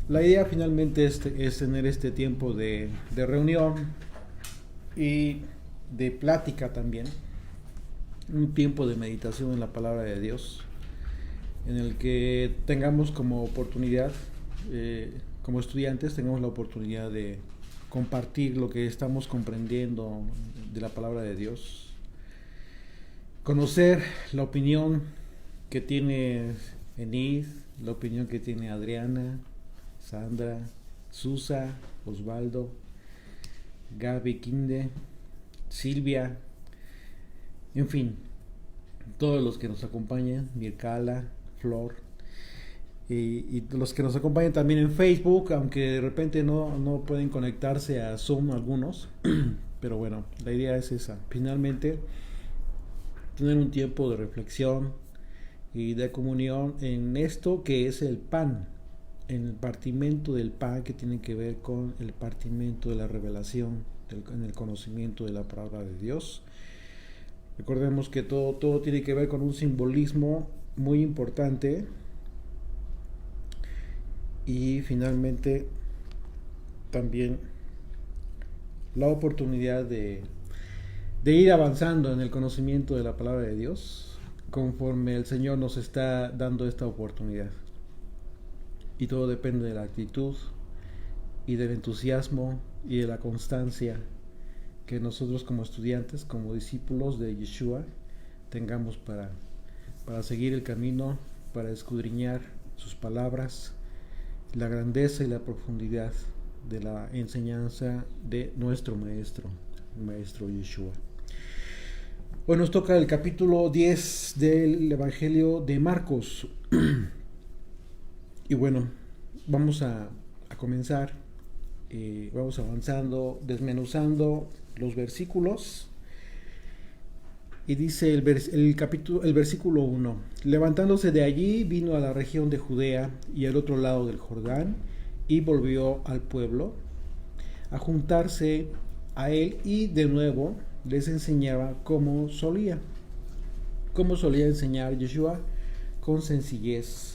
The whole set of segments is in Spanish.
La idea finalmente es tener este tiempo de reunión y de plática también, un tiempo de meditación en la palabra de Dios, en el que tengamos como oportunidad, como estudiantes, tengamos la oportunidad de compartir lo que estamos comprendiendo de la palabra de Dios, conocer la opinión que tiene Enid, la opinión que tiene Adriana, Sandra, Susa, Osvaldo, Gaby, Kinde, Silvia, en fin, todos los que nos acompañan, Mircala, Flor, y los que nos acompañan también en Facebook, aunque de repente no pueden conectarse a Zoom algunos, pero bueno, la idea es esa, finalmente tener un tiempo de reflexión y de comunión en esto que es el pan, en el partimento del pan que tiene que ver con el partimento de la revelación, en el conocimiento de la palabra de Dios. Recordemos que todo tiene que ver con un simbolismo muy importante y finalmente también la oportunidad de ir avanzando en el conocimiento de la palabra de Dios conforme el Señor nos está dando esta oportunidad. Y todo depende de la actitud y del entusiasmo y de la constancia que nosotros como estudiantes, como discípulos de Yeshua, tengamos para seguir el camino, para escudriñar sus palabras, la grandeza y la profundidad de la enseñanza de nuestro Maestro, el Maestro Yeshua. Hoy nos toca el capítulo 10 del Evangelio de Marcos. Y bueno, vamos a comenzar, vamos avanzando, desmenuzando los versículos. Y dice el versículo 1: levantándose de allí, vino a la región de Judea y al otro lado del Jordán, y volvió al pueblo a juntarse a él, y de nuevo les enseñaba como solía enseñar Yeshua, con sencillez,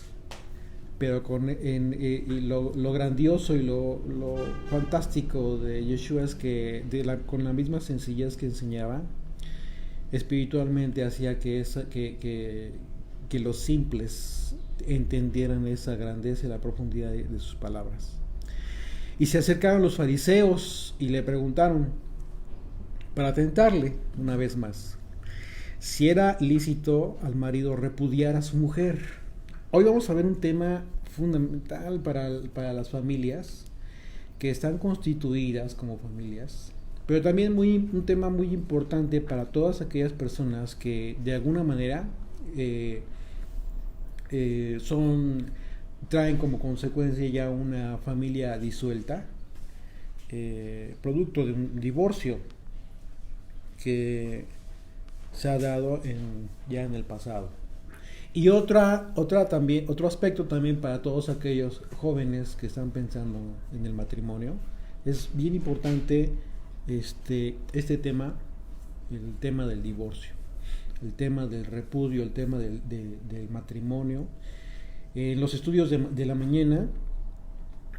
pero y lo grandioso y lo fantástico de Yeshua es que con la misma sencillez que enseñaba, espiritualmente hacía que los simples entendieran esa grandeza y la profundidad de sus palabras. Y se acercaron los fariseos y le preguntaron, para tentarle una vez más, si era lícito al marido repudiar a su mujer. Hoy vamos a ver un tema fundamental para las familias que están constituidas como familias, pero también un tema muy importante para todas aquellas personas que de alguna manera traen como consecuencia ya una familia disuelta, producto de un divorcio que se ha dado ya en el pasado. Y otro aspecto también para todos aquellos jóvenes que están pensando en el matrimonio, es bien importante este tema, el tema del divorcio, el tema del repudio, el tema del matrimonio. En los estudios de la mañana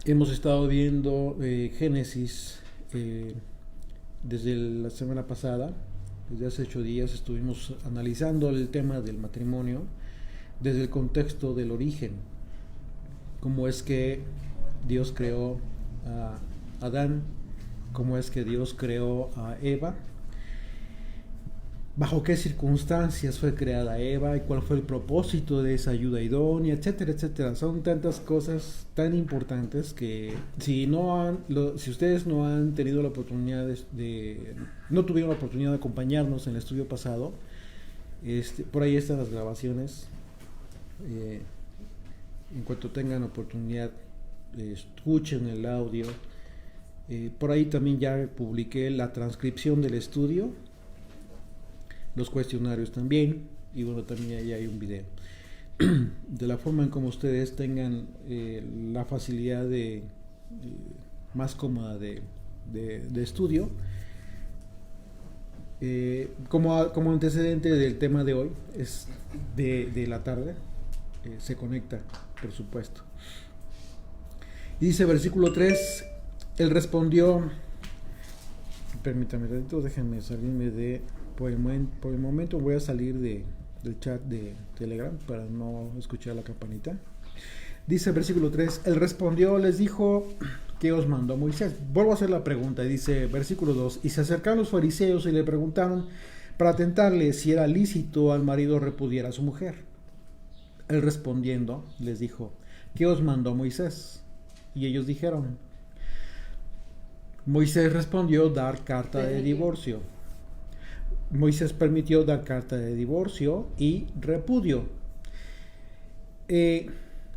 hemos estado viendo Génesis, desde la semana pasada, desde hace 8 días estuvimos analizando el tema del matrimonio desde el contexto del origen, cómo es que Dios creó a Adán, cómo es que Dios creó a Eva, bajo qué circunstancias fue creada Eva y cuál fue el propósito de esa ayuda idónea, etcétera, etcétera. Son tantas cosas tan importantes que si ustedes no han tenido la oportunidad no tuvieron la oportunidad de acompañarnos en el estudio pasado, por ahí están las grabaciones. En cuanto tengan oportunidad, escuchen el audio. Por ahí también ya publiqué la transcripción del estudio, los cuestionarios también, y bueno, también ahí hay un video. De la forma en como ustedes tengan la facilidad más cómoda de estudio. Como antecedente del tema de hoy, es de la tarde, se conecta, por supuesto. Y dice versículo 3, él respondió, permítame, déjenme salirme de, por el momento voy a salir del chat de Telegram para no escuchar la campanita. Dice versículo 3, él respondió, les dijo, ¿qué os mandó Moisés? Vuelvo a hacer la pregunta, dice versículo 2, y se acercaron los fariseos y le preguntaron para tentarle si era lícito al marido repudiar a su mujer. Él respondiendo les dijo, ¿qué os mandó Moisés? Y ellos dijeron, Moisés respondió dar carta de divorcio. Moisés permitió dar carta de divorcio y repudio.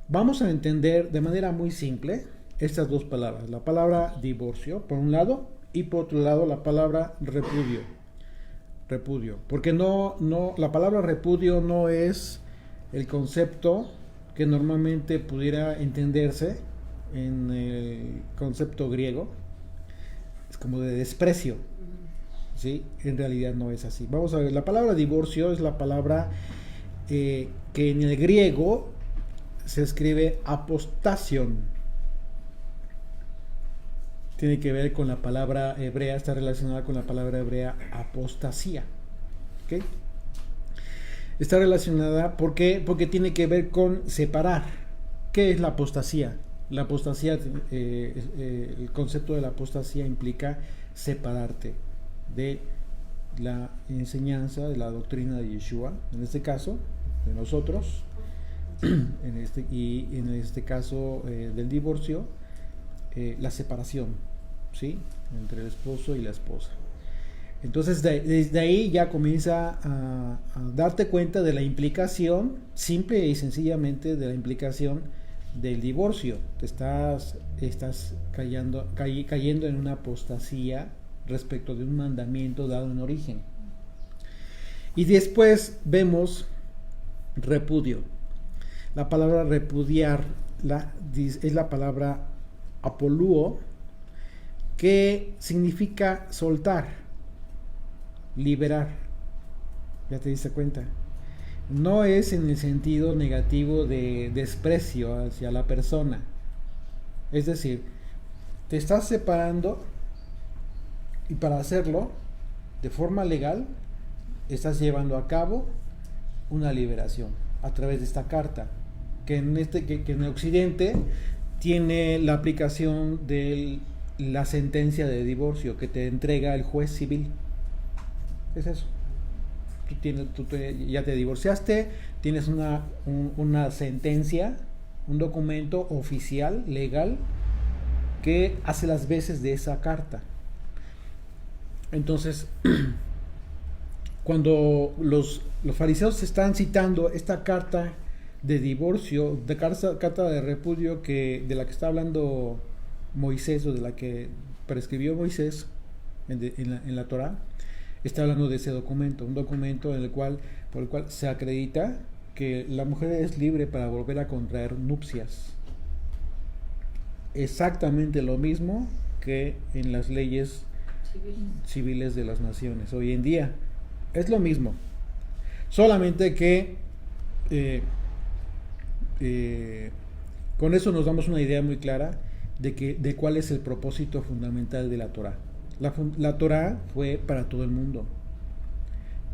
Vamos a entender de manera muy simple estas dos palabras. La palabra divorcio, por un lado, y por otro lado la palabra repudio. Repudio. Porque la palabra repudio no es el concepto que normalmente pudiera entenderse en el concepto griego. Es como de desprecio. ¿Sí? En realidad no es así. Vamos a ver, la palabra divorcio es la palabra que en el griego se escribe apostasion. Tiene que ver con la palabra hebrea, está relacionada con la palabra hebrea apostasía. ¿Okay? Está relacionada, ¿por qué? Porque tiene que ver con separar. ¿Qué es la apostasía? La apostasía, el concepto de la apostasía implica separarte de la enseñanza, de la doctrina de Yeshua, en este caso, de nosotros, y en este caso del divorcio, la separación, ¿sí? Entre el esposo y la esposa. Entonces desde ahí ya comienza a darte cuenta de la implicación, simple y sencillamente de la implicación del divorcio. Te estás cayendo en una apostasía respecto de un mandamiento dado en origen. Y después vemos repudio. La palabra repudiar es la palabra apolúo, que significa soltar, liberar. ¿Ya te diste cuenta? No es en el sentido negativo de desprecio hacia la persona. Es decir, te estás separando y para hacerlo de forma legal estás llevando a cabo una liberación a través de esta carta que en Occidente tiene la aplicación de la sentencia de divorcio que te entrega el juez civil. Es eso. Tú ya te divorciaste, tienes una sentencia, un documento oficial, legal, que hace las veces de esa carta. Entonces, cuando los fariseos están citando esta carta de divorcio, de carta de repudio de la que está hablando Moisés, o de la que prescribió Moisés en la Torá, está hablando de ese documento, un documento por el cual se acredita que la mujer es libre para volver a contraer nupcias. Exactamente lo mismo que en las leyes civiles de las naciones hoy en día. Es lo mismo, solamente que con eso nos damos una idea muy clara de cuál es el propósito fundamental de la Torá. La Torá fue para todo el mundo,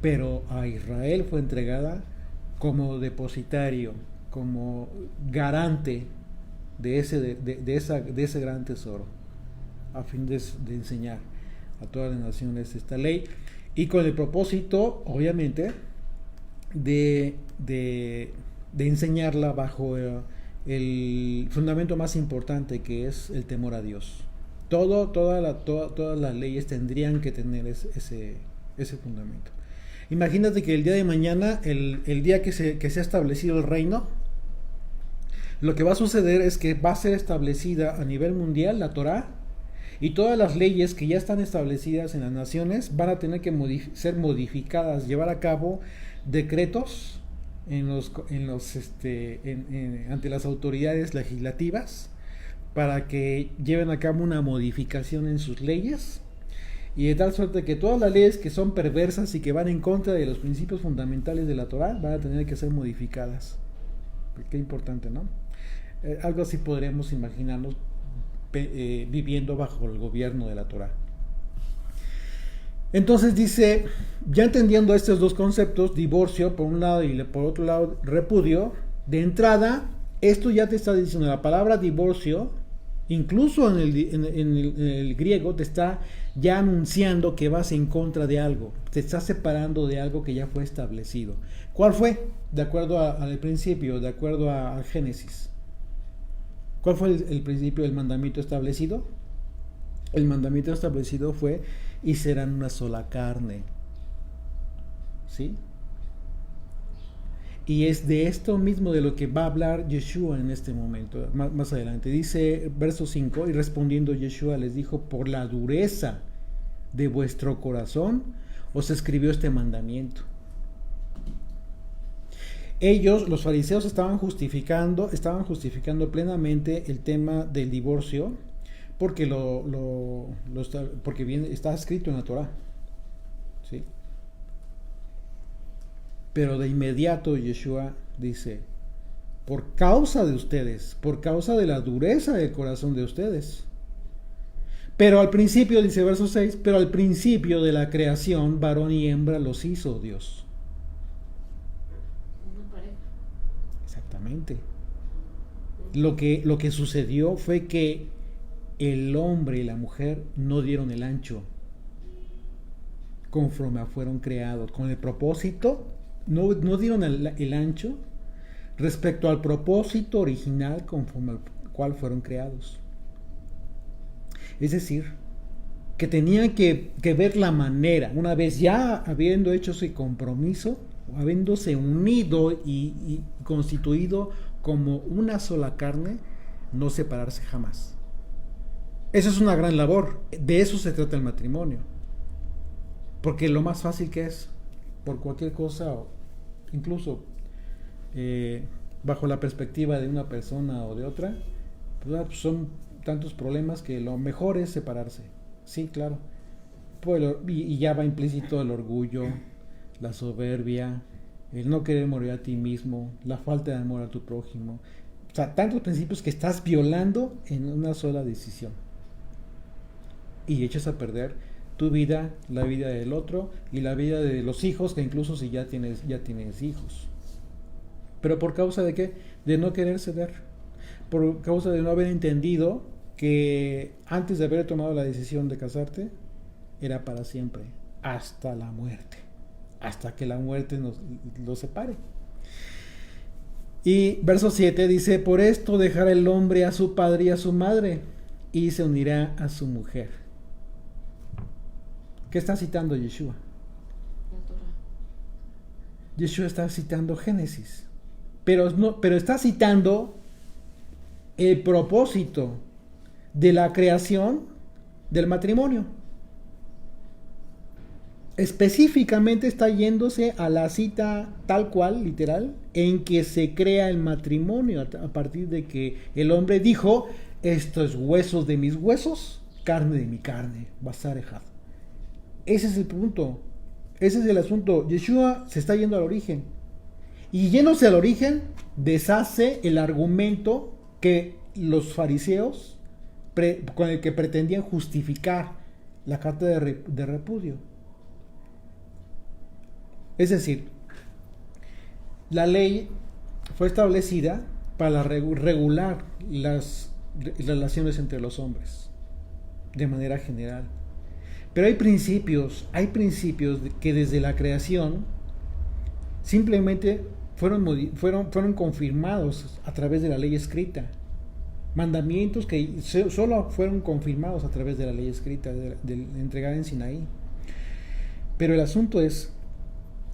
pero a Israel fue entregada como depositario, como garante de ese gran tesoro, a fin de enseñar a todas las naciones esta ley, y con el propósito, obviamente, de enseñarla bajo el fundamento más importante, que es el temor a Dios. Todas las leyes tendrían que tener ese fundamento. Imagínate que el día de mañana, el día que se ha establecido el reino, lo que va a suceder es que va a ser establecida a nivel mundial la Torá, y todas las leyes que ya están establecidas en las naciones van a tener que ser modificadas, llevar a cabo decretos ante las autoridades legislativas para que lleven a cabo una modificación en sus leyes, y de tal suerte que todas las leyes que son perversas y que van en contra de los principios fundamentales de la Torá van a tener que ser modificadas. Qué importante, ¿no? Algo así podremos imaginarnos viviendo bajo el gobierno de la Torá. Entonces dice, ya entendiendo estos dos conceptos, divorcio por un lado y por otro lado repudio, de entrada, esto ya te está diciendo, la palabra divorcio, incluso en el griego, te está ya anunciando que vas en contra de algo, te está separando de algo que ya fue establecido. ¿Cuál fue? De acuerdo al principio, de acuerdo al Génesis. ¿Cuál fue el principio del mandamiento establecido? El mandamiento establecido fue, y serán una sola carne. ¿Sí? Y es de esto mismo de lo que va a hablar Yeshua en este momento, más adelante. Dice verso 5, y respondiendo Yeshua les dijo, por la dureza de vuestro corazón os escribió este mandamiento. Ellos, los fariseos, estaban justificando plenamente el tema del divorcio, porque porque está escrito en la Torá. ¿Sí? Pero de inmediato Yeshua dice, por causa de ustedes, por causa de la dureza del corazón de ustedes. Pero al principio, dice verso 6, pero al principio de la creación, varón y hembra los hizo Dios. Una pareja. Exactamente. Lo que sucedió fue que el hombre y la mujer no dieron el ancho conforme fueron creados, con el propósito, no dieron el ancho respecto al propósito original conforme al cual fueron creados. Es decir, que tenían que ver la manera, una vez ya habiendo hecho ese compromiso, habiéndose unido y constituido como una sola carne, no separarse jamás. Eso es una gran labor, de eso se trata el matrimonio. Porque lo más fácil que es, por cualquier cosa, incluso bajo la perspectiva de una persona o de otra, pues son tantos problemas que lo mejor es separarse. Sí, claro. Y ya va implícito el orgullo, la soberbia, el no querer morir a ti mismo, la falta de amor a tu prójimo. O sea, tantos principios que estás violando en una sola decisión. Y echas a perder tu vida, la vida del otro y la vida de los hijos, que incluso si ya tienes hijos. ¿Pero por causa de qué? De no querer ceder. Por causa de no haber entendido que antes de haber tomado la decisión de casarte, era para siempre, hasta la muerte, hasta que la muerte los separe. Y verso 7 dice, por esto dejará el hombre a su padre y a su madre, y se unirá a su mujer. ¿Qué está citando Yeshua? La Torá. Yeshua está citando Génesis, pero está citando el propósito de la creación del matrimonio. Específicamente está yéndose a la cita tal cual, literal, en que se crea el matrimonio a partir de que el hombre dijo, esto es huesos de mis huesos, carne de mi carne, basar ejad. Ese es el punto, ese es el asunto. Yeshua se está yendo al origen, y yéndose al origen deshace el argumento que los fariseos con el que pretendían justificar la carta de repudio. Es decir, la ley fue establecida para regular las relaciones entre los hombres de manera general. Pero hay principios que desde la creación simplemente fueron confirmados a través de la ley escrita. Mandamientos que solo fueron confirmados a través de la ley escrita, entregada en Sinaí. Pero el asunto es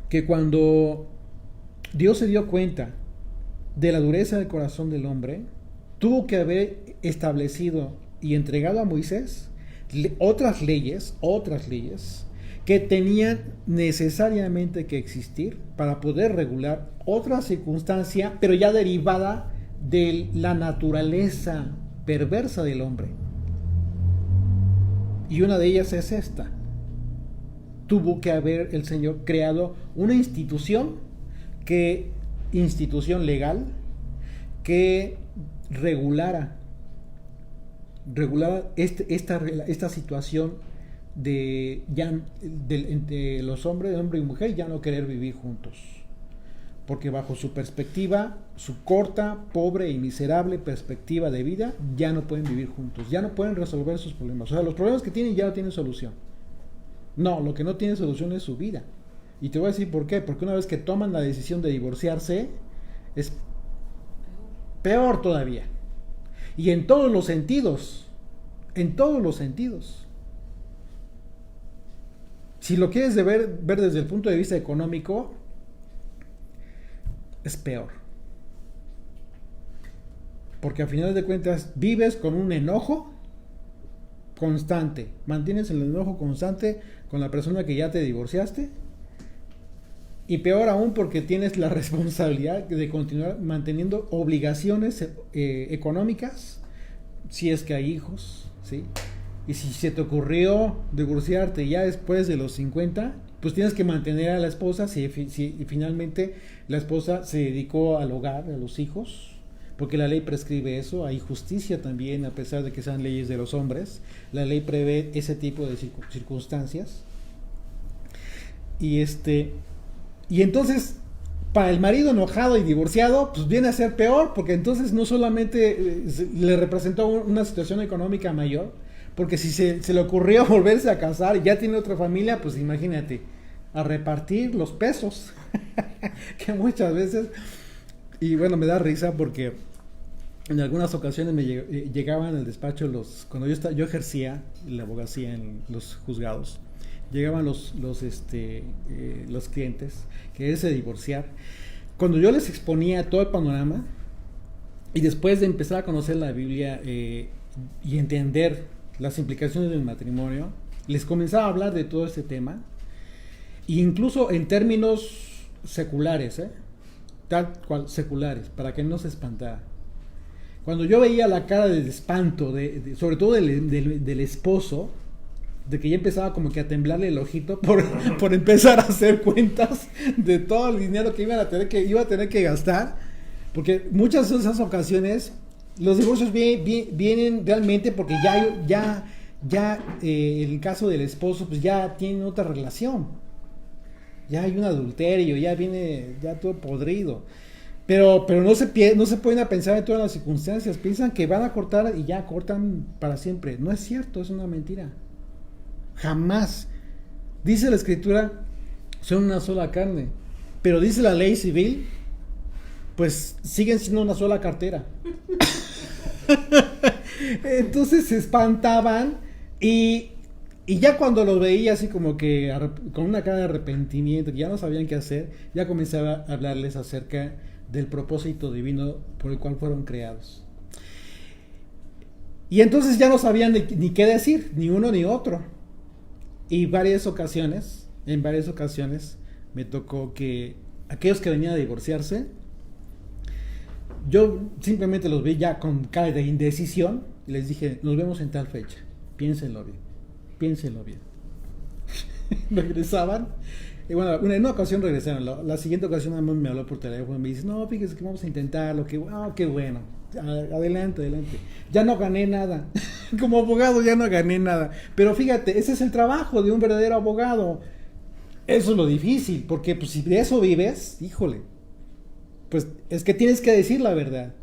que cuando Dios se dio cuenta de la dureza del corazón del hombre, tuvo que haber establecido y entregado a Moisés otras leyes que tenían necesariamente que existir para poder regular otra circunstancia, pero ya derivada de la naturaleza perversa del hombre. Y una de ellas es esta. Tuvo que haber el Señor creado una institución legal que regulara regular esta situación de ya entre los hombres, hombre y mujer, ya no querer vivir juntos. Porque bajo su perspectiva, su corta, pobre y miserable perspectiva de vida, ya no pueden vivir juntos, ya no pueden resolver sus problemas. O sea, los problemas que tienen ya no tienen solución. No, lo que no tiene solución es su vida. Y te voy a decir por qué. Porque una vez que toman la decisión de divorciarse, es peor todavía. Y en todos los sentidos. En todos los sentidos. Si lo quieres ver desde el punto de vista económico, es peor. Porque a final de cuentas vives con un enojo constante. Mantienes el enojo constante con la persona que ya te divorciaste. Y peor aún porque tienes la responsabilidad de continuar manteniendo obligaciones económicas, si es que hay hijos, ¿sí? Y si se te ocurrió divorciarte ya después de los 50, pues tienes que mantener a la esposa si finalmente la esposa se dedicó al hogar, a los hijos, porque la ley prescribe eso. Hay justicia también, a pesar de que sean leyes de los hombres. La ley prevé ese tipo de circunstancias. Y entonces, para el marido enojado y divorciado, pues viene a ser peor, porque entonces no solamente le representó una situación económica mayor, porque si se le ocurrió volverse a casar y ya tiene otra familia, pues imagínate, a repartir los pesos, que muchas veces, y bueno, me da risa porque en algunas ocasiones me llegaban al despacho cuando yo ejercía la abogacía en los juzgados, llegaban los clientes que se divorciar. Cuando yo les exponía todo el panorama y después de empezar a conocer la Biblia y entender las implicaciones del matrimonio, les comenzaba a hablar de todo este tema, e incluso en términos seculares, tal cual seculares, para que no se espantara. Cuando yo veía la cara de espanto, sobre todo del esposo, de que ya empezaba como que a temblarle el ojito por empezar a hacer cuentas de todo el dinero que iba a tener que gastar, porque muchas de esas ocasiones los divorcios vienen realmente porque ya en el caso del esposo, pues ya tienen otra relación, ya hay un adulterio, ya viene ya todo podrido. Pero no se pueden a pensar en todas las circunstancias. Piensan que van a cortar y ya cortan para siempre. No es cierto, es una mentira. Jamás. Dice la escritura, son una sola carne. Pero dice la ley civil, pues siguen siendo una sola cartera. Entonces se espantaban y ya cuando los veía así como que con una cara de arrepentimiento, que ya no sabían qué hacer, ya comenzaba a hablarles acerca del propósito divino por el cual fueron creados. Y entonces ya no sabían ni qué decir, ni uno ni otro. Y en varias ocasiones me tocó que aquellos que venían a divorciarse, yo simplemente los vi ya con cara de indecisión y les dije, nos vemos en tal fecha, piénsenlo bien. Regresaban. Y bueno, en una ocasión regresaron. La siguiente ocasión me habló por teléfono y me dice, no, fíjese que vamos a intentarlo, qué bueno, adelante. Ya no gané nada. Como abogado ya no gané nada. Pero fíjate, ese es el trabajo de un verdadero abogado. Eso es lo difícil, porque pues si de eso vives, híjole, pues es que tienes que decir la verdad.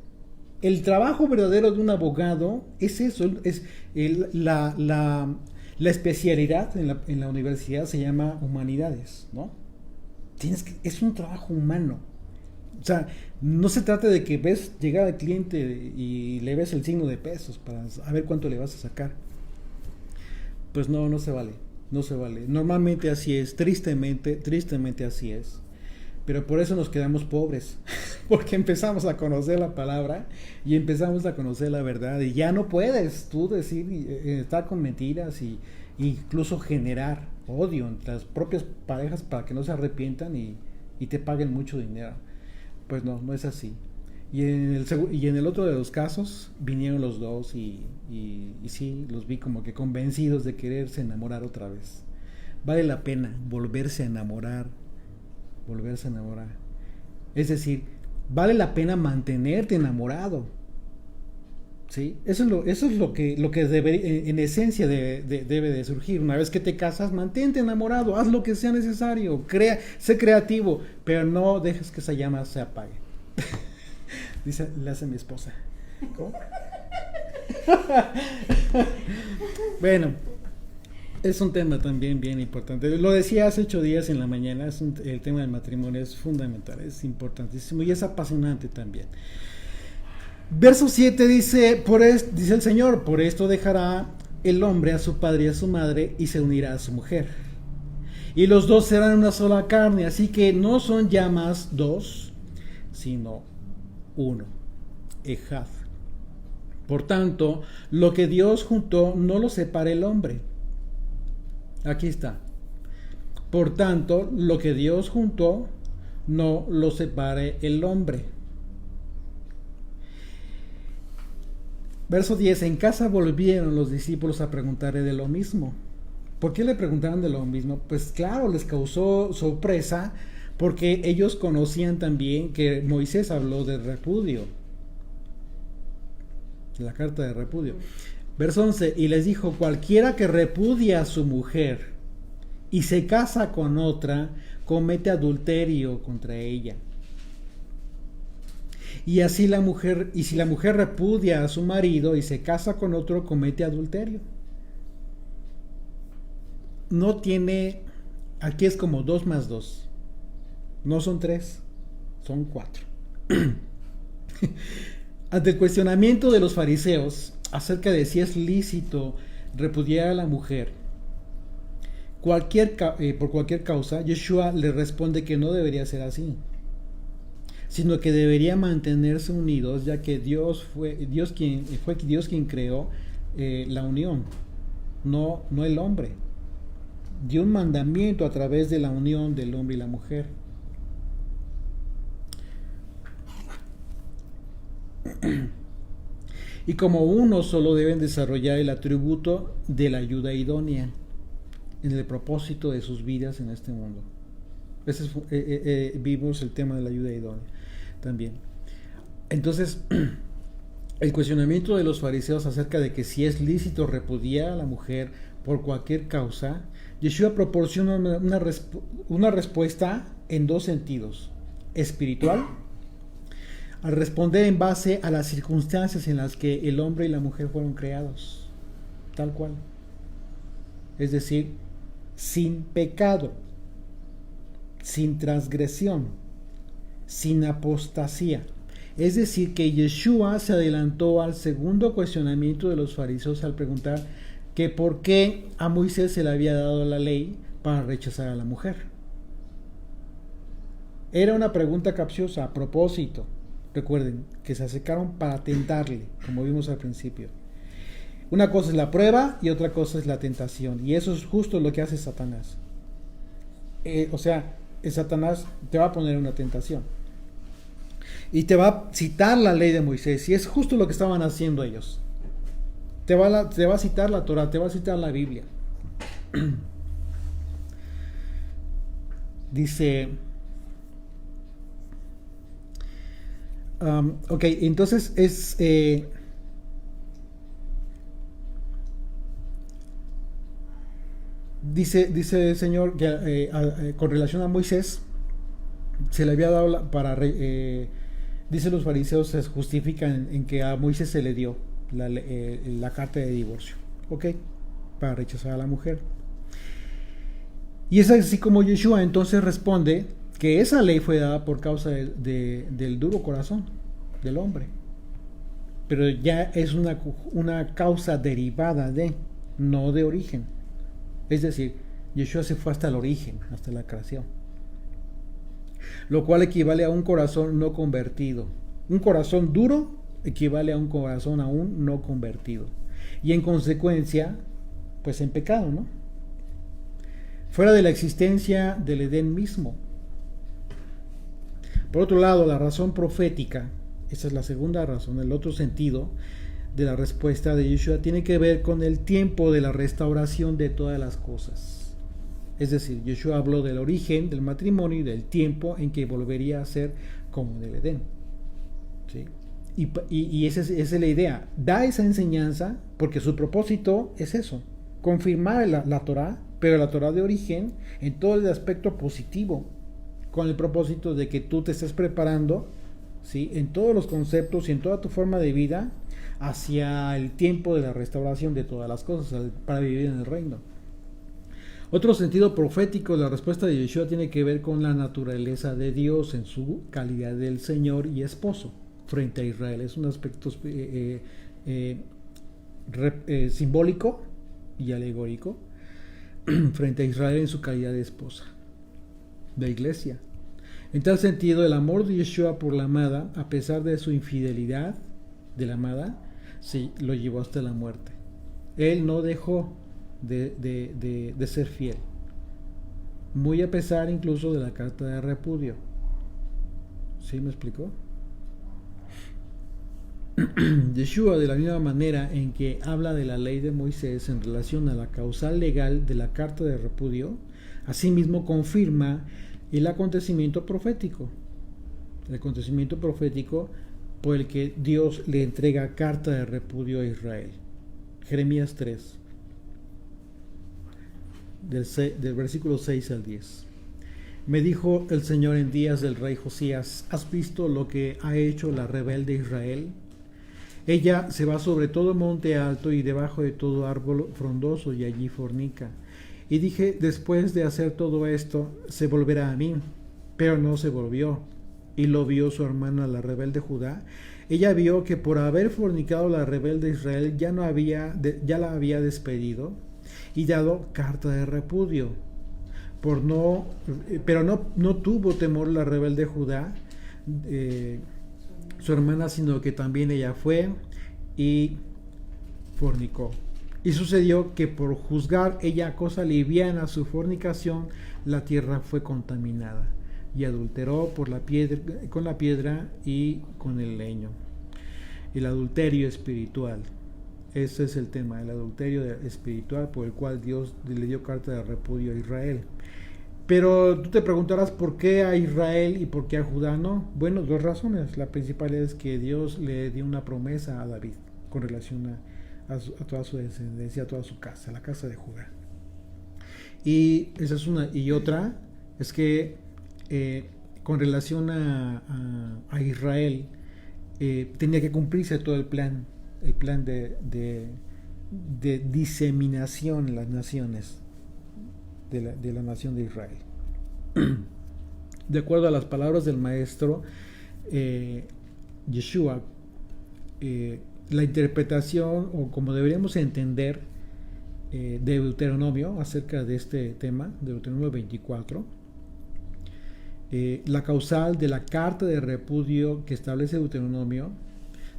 El trabajo verdadero de un abogado es eso, es la especialidad en la universidad se llama humanidades, ¿no? Es un trabajo humano. O sea, no se trata de que ves llegar al cliente y le ves el signo de pesos para ver cuánto le vas a sacar. Pues no se vale. Normalmente así es, tristemente así es. Pero por eso nos quedamos pobres, porque empezamos a conocer la palabra y empezamos a conocer la verdad, y ya no puedes tú decir, estar con mentiras y incluso generar odio entre las propias parejas para que no se arrepientan y te paguen mucho dinero. Pues no es así. Y en el otro de los casos vinieron los dos y sí, los vi como que convencidos de quererse enamorar otra vez. Vale la pena volverse a enamorar. Es decir, vale la pena mantenerte enamorado. ¿sí? Eso es lo que en esencia debe de surgir. Una vez que te casas, mantente enamorado, haz lo que sea necesario, sé creativo, pero no dejes que esa llama se apague. Dice, le hace mi esposa. ¿Cómo? Bueno, es un tema también bien importante. Lo decía hace 8 días en la mañana, el tema del matrimonio es fundamental, es importantísimo y es apasionante también. Verso 7 dice, dice el Señor, por esto dejará el hombre a su padre y a su madre y se unirá a su mujer. Y los dos serán una sola carne, así que no son ya más dos, sino uno. Ejad. Por tanto, lo que Dios juntó no lo separe el hombre. Aquí está. Por tanto, lo que Dios juntó no lo separe el hombre. Verso 10. En casa volvieron los discípulos a preguntarle de lo mismo. ¿Por qué le preguntaron de lo mismo? Pues claro, les causó sorpresa porque ellos conocían también que Moisés habló de repudio. La carta de repudio. Verso 11. Y les dijo, cualquiera que repudia a su mujer y se casa con otra, comete adulterio contra ella. Y así si la mujer repudia a su marido y se casa con otro, comete adulterio. No tiene, aquí es como 2 más 2. No son 3, son 4. Ante el cuestionamiento de los fariseos acerca de si es lícito repudiar a la mujer por cualquier causa, Yeshua le responde que no debería ser así, sino que debería mantenerse unidos, ya que fue Dios quien creó la unión, no el hombre. Dio un mandamiento a través de la unión del hombre y la mujer. Y como uno solo deben desarrollar el atributo de la ayuda idónea en el propósito de sus vidas en este mundo. Vimos el tema de la ayuda idónea también. Entonces, el cuestionamiento de los fariseos acerca de que si es lícito repudiar a la mujer por cualquier causa, Yeshua proporciona una respuesta en 2 sentidos: espiritual, al responder en base a las circunstancias en las que el hombre y la mujer fueron creados, tal cual, es decir, sin pecado, sin transgresión, sin apostasía. Es decir, que Yeshua se adelantó al segundo cuestionamiento de los fariseos al preguntar que por qué a Moisés se le había dado la ley para rechazar a la mujer. Era una pregunta capciosa, a propósito. Recuerden que se acercaron para tentarle, como vimos al principio. Una cosa es la prueba y otra cosa es la tentación. Y eso es justo lo que hace Satanás. Satanás te va a poner una tentación. Y te va a citar la ley de Moisés. Y es justo lo que estaban haciendo ellos. Te va a citar la Torah, te va a citar la Biblia. Dice... ok, entonces dice el Señor que con relación a Moisés se le había dado dice los fariseos, se justifican en que a Moisés se le dio la carta de divorcio, ok, para rechazar a la mujer. Y es así como Yeshua entonces responde que esa ley fue dada por causa del duro corazón del hombre, pero ya es una causa derivada de, no de origen. Es decir, Yeshua se fue hasta el origen, hasta la creación, lo cual equivale a un corazón no convertido. Un corazón duro equivale a un corazón aún no convertido, y en consecuencia, pues en pecado, ¿no? Fuera de la existencia del Edén mismo. Por otro lado, la razón profética, esa es la segunda razón, el otro sentido de la respuesta de Yeshua, tiene que ver con el tiempo de la restauración de todas las cosas. Es decir, Yeshua habló del origen del matrimonio y del tiempo en que volvería a ser como en el Edén. ¿Sí? Y esa es la idea. Da esa enseñanza porque su propósito es eso, confirmar la Torah, pero la Torah de origen en todo el aspecto positivo, con el propósito de que tú te estés preparando, ¿sí?, en todos los conceptos y en toda tu forma de vida hacia el tiempo de la restauración de todas las cosas para vivir en el reino. Otro sentido profético de la respuesta de Yeshua tiene que ver con la naturaleza de Dios en su calidad del Señor y esposo frente a Israel. Es un aspecto simbólico y alegórico frente a Israel en su calidad de esposa de iglesia. En tal sentido, el amor de Yeshua por la amada, a pesar de su infidelidad de la amada, sí, lo llevó hasta la muerte. Él no dejó de ser fiel, muy a pesar incluso de la carta de repudio. ¿Sí me explicó? Yeshua, de la misma manera en que habla de la ley de Moisés en relación a la causal legal de la carta de repudio, asimismo confirma el acontecimiento profético por el que Dios le entrega carta de repudio a Israel. Jeremías 3, del versículo 6 al 10. Me dijo el Señor en días del rey Josías: ¿has visto lo que ha hecho la rebelde Israel? Ella se va sobre todo monte alto y debajo de todo árbol frondoso y allí fornica. Y dije: después de hacer todo esto, se volverá a mí. Pero no se volvió. Y lo vio su hermana la rebelde Judá. Ella vio que por haber fornicado la rebelde Israel ya la había despedido y dado carta de repudio. Pero no tuvo temor la rebelde Judá, su hermana, sino que también ella fue y fornicó. Y sucedió que por juzgar ella cosa liviana su fornicación, la tierra fue contaminada y adulteró con la piedra y con el leño. El adulterio espiritual. Ese es el tema, el adulterio espiritual por el cual Dios le dio carta de repudio a Israel. Pero tú te preguntarás por qué a Israel y por qué a Judá no. Bueno, dos razones. La principal es que Dios le dio una promesa a David con relación a toda su descendencia, a toda su casa, la casa de Judá. Y esa es una. Y otra es que con relación a Israel tenía que cumplirse todo el plan de diseminación en las naciones de la nación de Israel. De acuerdo a las palabras del maestro Yeshua, la interpretación, o como deberíamos entender de Deuteronomio acerca de este tema, Deuteronomio 24, la causal de la carta de repudio que establece Deuteronomio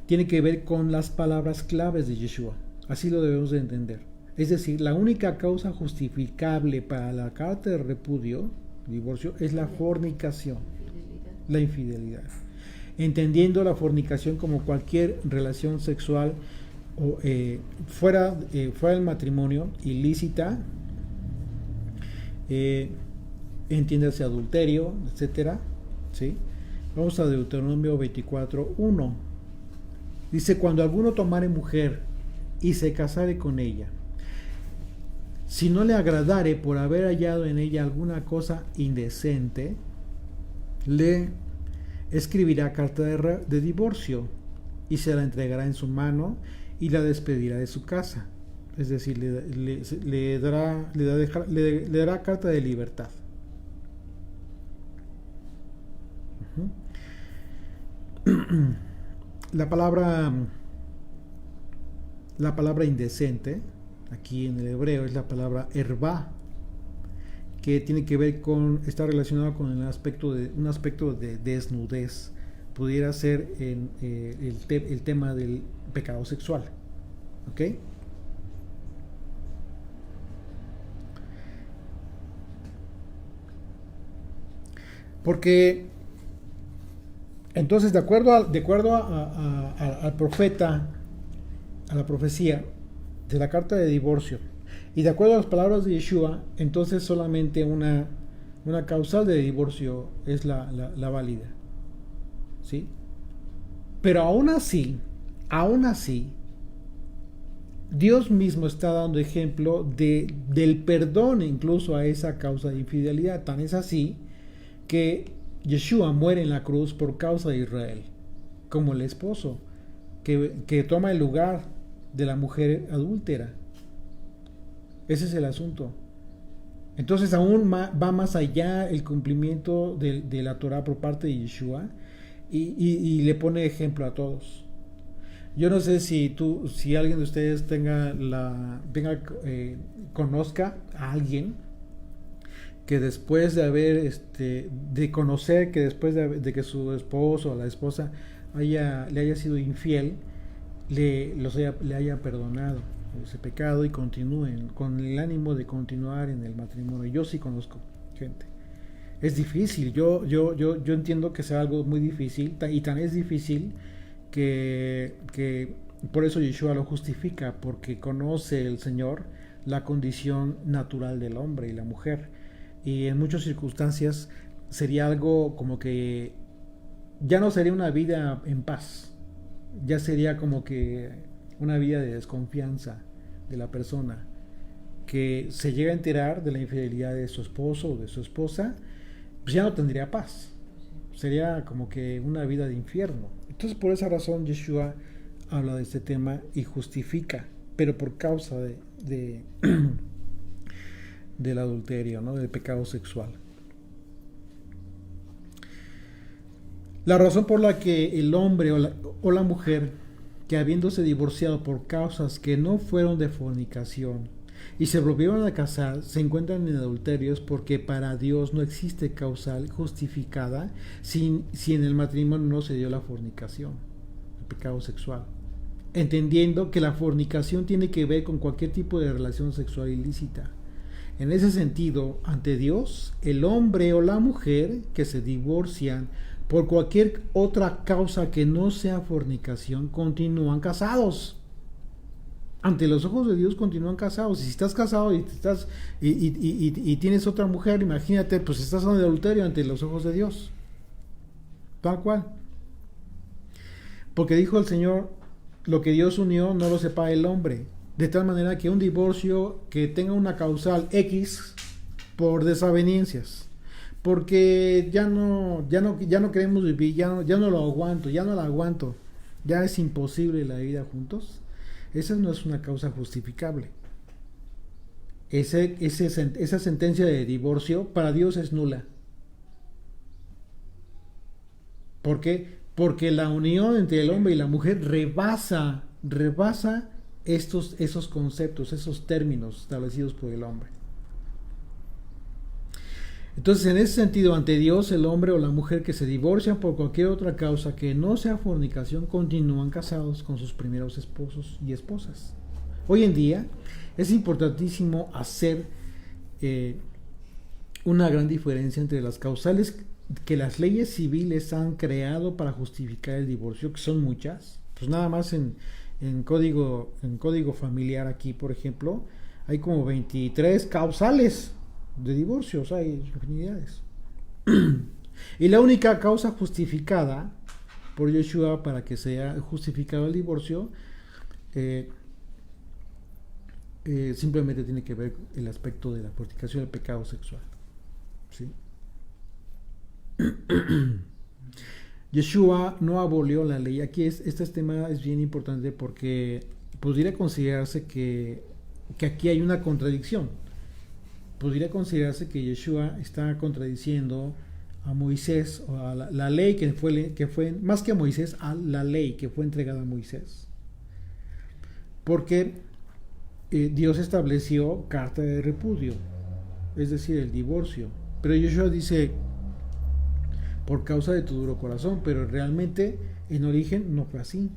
tiene que ver con las palabras claves de Yeshua. Así lo debemos de entender. Es decir, la única causa justificable para la carta de repudio, divorcio, es la fornicación, la infidelidad. Entendiendo la fornicación como cualquier relación sexual fuera del matrimonio, ilícita, entiéndase adulterio, etcétera, ¿sí? Vamos a Deuteronomio 24:1. Dice: cuando alguno tomare mujer y se casare con ella, si no le agradare por haber hallado en ella alguna cosa indecente, le escribirá carta de divorcio y se la entregará en su mano y la despedirá de su casa. Es decir, le dará carta de libertad. La palabra indecente aquí en el hebreo es la palabra hervá, que tiene que ver está relacionado con un aspecto de desnudez. Pudiera ser el tema del pecado sexual. ¿Ok? Porque entonces, de acuerdo al profeta, a la profecía de la carta de divorcio, y de acuerdo a las palabras de Yeshua, entonces solamente una causal de divorcio es la válida. ¿Sí? Pero aún así, Dios mismo está dando ejemplo del perdón incluso a esa causa de infidelidad. Tan es así que Yeshua muere en la cruz por causa de Israel, como el esposo que toma el lugar de la mujer adúltera. Ese es el asunto. Entonces aún va más allá el cumplimiento de la Torah por parte de Yeshua y le pone ejemplo a todos. Yo no sé si alguien de ustedes conozca a alguien que después de haber, de conocer que después de que su esposo o la esposa le haya sido infiel, le haya perdonado ese pecado y continúen con el ánimo de continuar en el matrimonio. Yo sí conozco gente. Es difícil, yo entiendo que sea algo muy difícil, y tan es difícil que por eso Yeshua lo justifica, porque conoce el Señor la condición natural del hombre y la mujer, y en muchas circunstancias sería algo como que ya no sería una vida en paz, ya sería como que una vida de desconfianza de la persona que se llega a enterar de la infidelidad de su esposo o de su esposa, pues ya no tendría paz, sería como que una vida de infierno. Entonces por esa razón Yeshua habla de este tema y justifica, pero por causa del adulterio, ¿no? Del pecado sexual. La razón por la que el hombre o la mujer que habiéndose divorciado por causas que no fueron de fornicación y se volvieron a casar se encuentran en adulterios, porque para Dios no existe causal justificada si en el matrimonio no se dio la fornicación, el pecado sexual, entendiendo que la fornicación tiene que ver con cualquier tipo de relación sexual ilícita. En ese sentido, ante Dios, el hombre o la mujer que se divorcian por cualquier otra causa que no sea fornicación continúan casados. Ante los ojos de Dios continúan casados. Y si estás casado y tienes otra mujer, imagínate, pues estás en adulterio ante los ojos de Dios. Tal cual. Porque dijo el Señor, lo que Dios unió no lo separa el hombre. De tal manera que un divorcio que tenga una causal X por desavenencias, porque ya no queremos vivir, ya no lo aguanto, ya no la aguanto, ya es imposible la vida juntos, esa no es una causa justificable. Esa sentencia de divorcio para Dios es nula. ¿Por qué? Porque la unión entre el hombre y la mujer rebasa esos conceptos, esos términos establecidos por el hombre. Entonces, en ese sentido, ante Dios, el hombre o la mujer que se divorcian por cualquier otra causa que no sea fornicación continúan casados con sus primeros esposos y esposas. Hoy en día es importantísimo hacer una gran diferencia entre las causales que las leyes civiles han creado para justificar el divorcio, que son muchas. Pues nada más en código familiar aquí, por ejemplo, hay como 23 causales de divorcios, hay infinidades. Y la única causa justificada por Yeshua para que sea justificado el divorcio simplemente tiene que ver el aspecto de la fornicación, el pecado sexual, ¿sí? Yeshua no abolió la ley. Aquí este tema es bien importante porque podría considerarse que aquí hay una contradicción. Podría considerarse que Yeshua está contradiciendo a Moisés, o a la ley que fue más que a Moisés, a la ley que fue entregada a Moisés. Porque Dios estableció carta de repudio, es decir, el divorcio. Pero Yeshua dice, por causa de tu duro corazón, pero realmente en origen no fue así.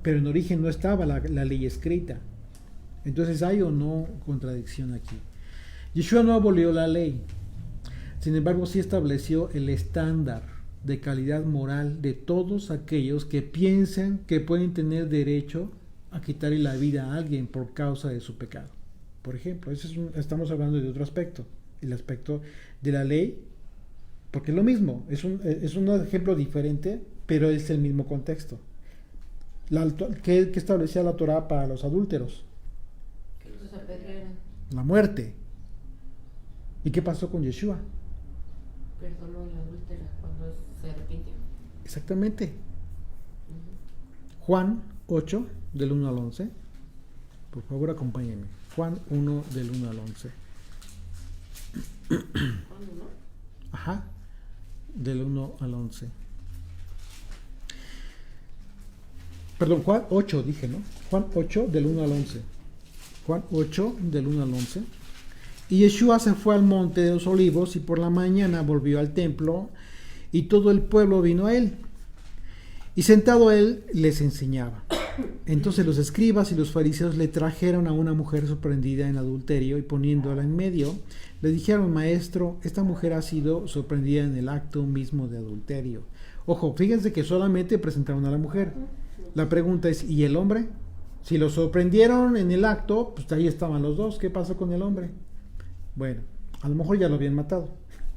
Pero en origen no estaba la ley escrita. Entonces, ¿hay o no contradicción aquí? Yeshua no abolió la ley, sin embargo sí estableció el estándar de calidad moral de todos aquellos que piensan que pueden tener derecho a quitarle la vida a alguien por causa de su pecado. Por ejemplo, estamos hablando de otro aspecto, el aspecto de la ley, porque es lo mismo, es un ejemplo diferente, pero es el mismo contexto. ¿Qué establecía la Torá para los adúlteros? Que los apedrearan. La muerte. ¿Y qué pasó con Yeshua? Perdonó a la adúltera cuando se arrepintió. Exactamente. Juan 8, del 1 al 11. Por favor, acompáñenme. Juan 1, del 1 al 11. ¿Cuándo, no? Ajá. Del 1 al 11. Perdón, Juan 8 dije, ¿no? Juan 8, del 1 al 11. Juan 8, del 1 al 11. Y Yeshua se fue al monte de los olivos y por la mañana volvió al templo y todo el pueblo vino a él. Y sentado él les enseñaba. Entonces los escribas y los fariseos le trajeron a una mujer sorprendida en adulterio y poniéndola en medio, le dijeron: Maestro, esta mujer ha sido sorprendida en el acto mismo de adulterio. Ojo, fíjense que solamente presentaron a la mujer. La pregunta es: ¿y el hombre? Si lo sorprendieron en el acto, pues ahí estaban los dos. ¿Qué pasó con el hombre? Bueno, a lo mejor ya lo habían matado,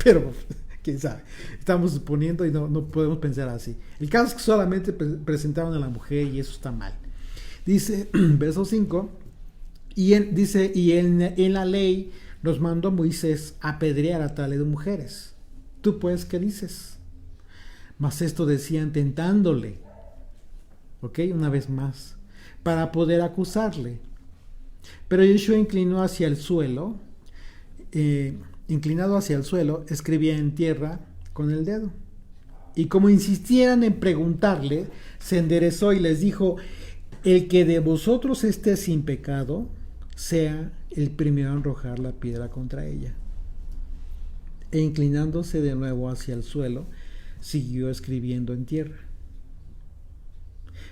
pero quién sabe. Estamos suponiendo y no podemos pensar así. El caso es que solamente presentaron a la mujer y eso está mal. Dice, verso 5, dice, en la ley nos mandó Moisés apedrear a tales mujeres. ¿Tú pues qué dices? Mas esto decían tentándole, ¿ok? Una vez más, para poder acusarle. Pero Yeshua inclinado hacia el suelo, escribía en tierra con el dedo. Y como insistieran en preguntarle, se enderezó y les dijo: el que de vosotros esté sin pecado, sea el primero en arrojar la piedra contra ella. E inclinándose de nuevo hacia el suelo, siguió escribiendo en tierra.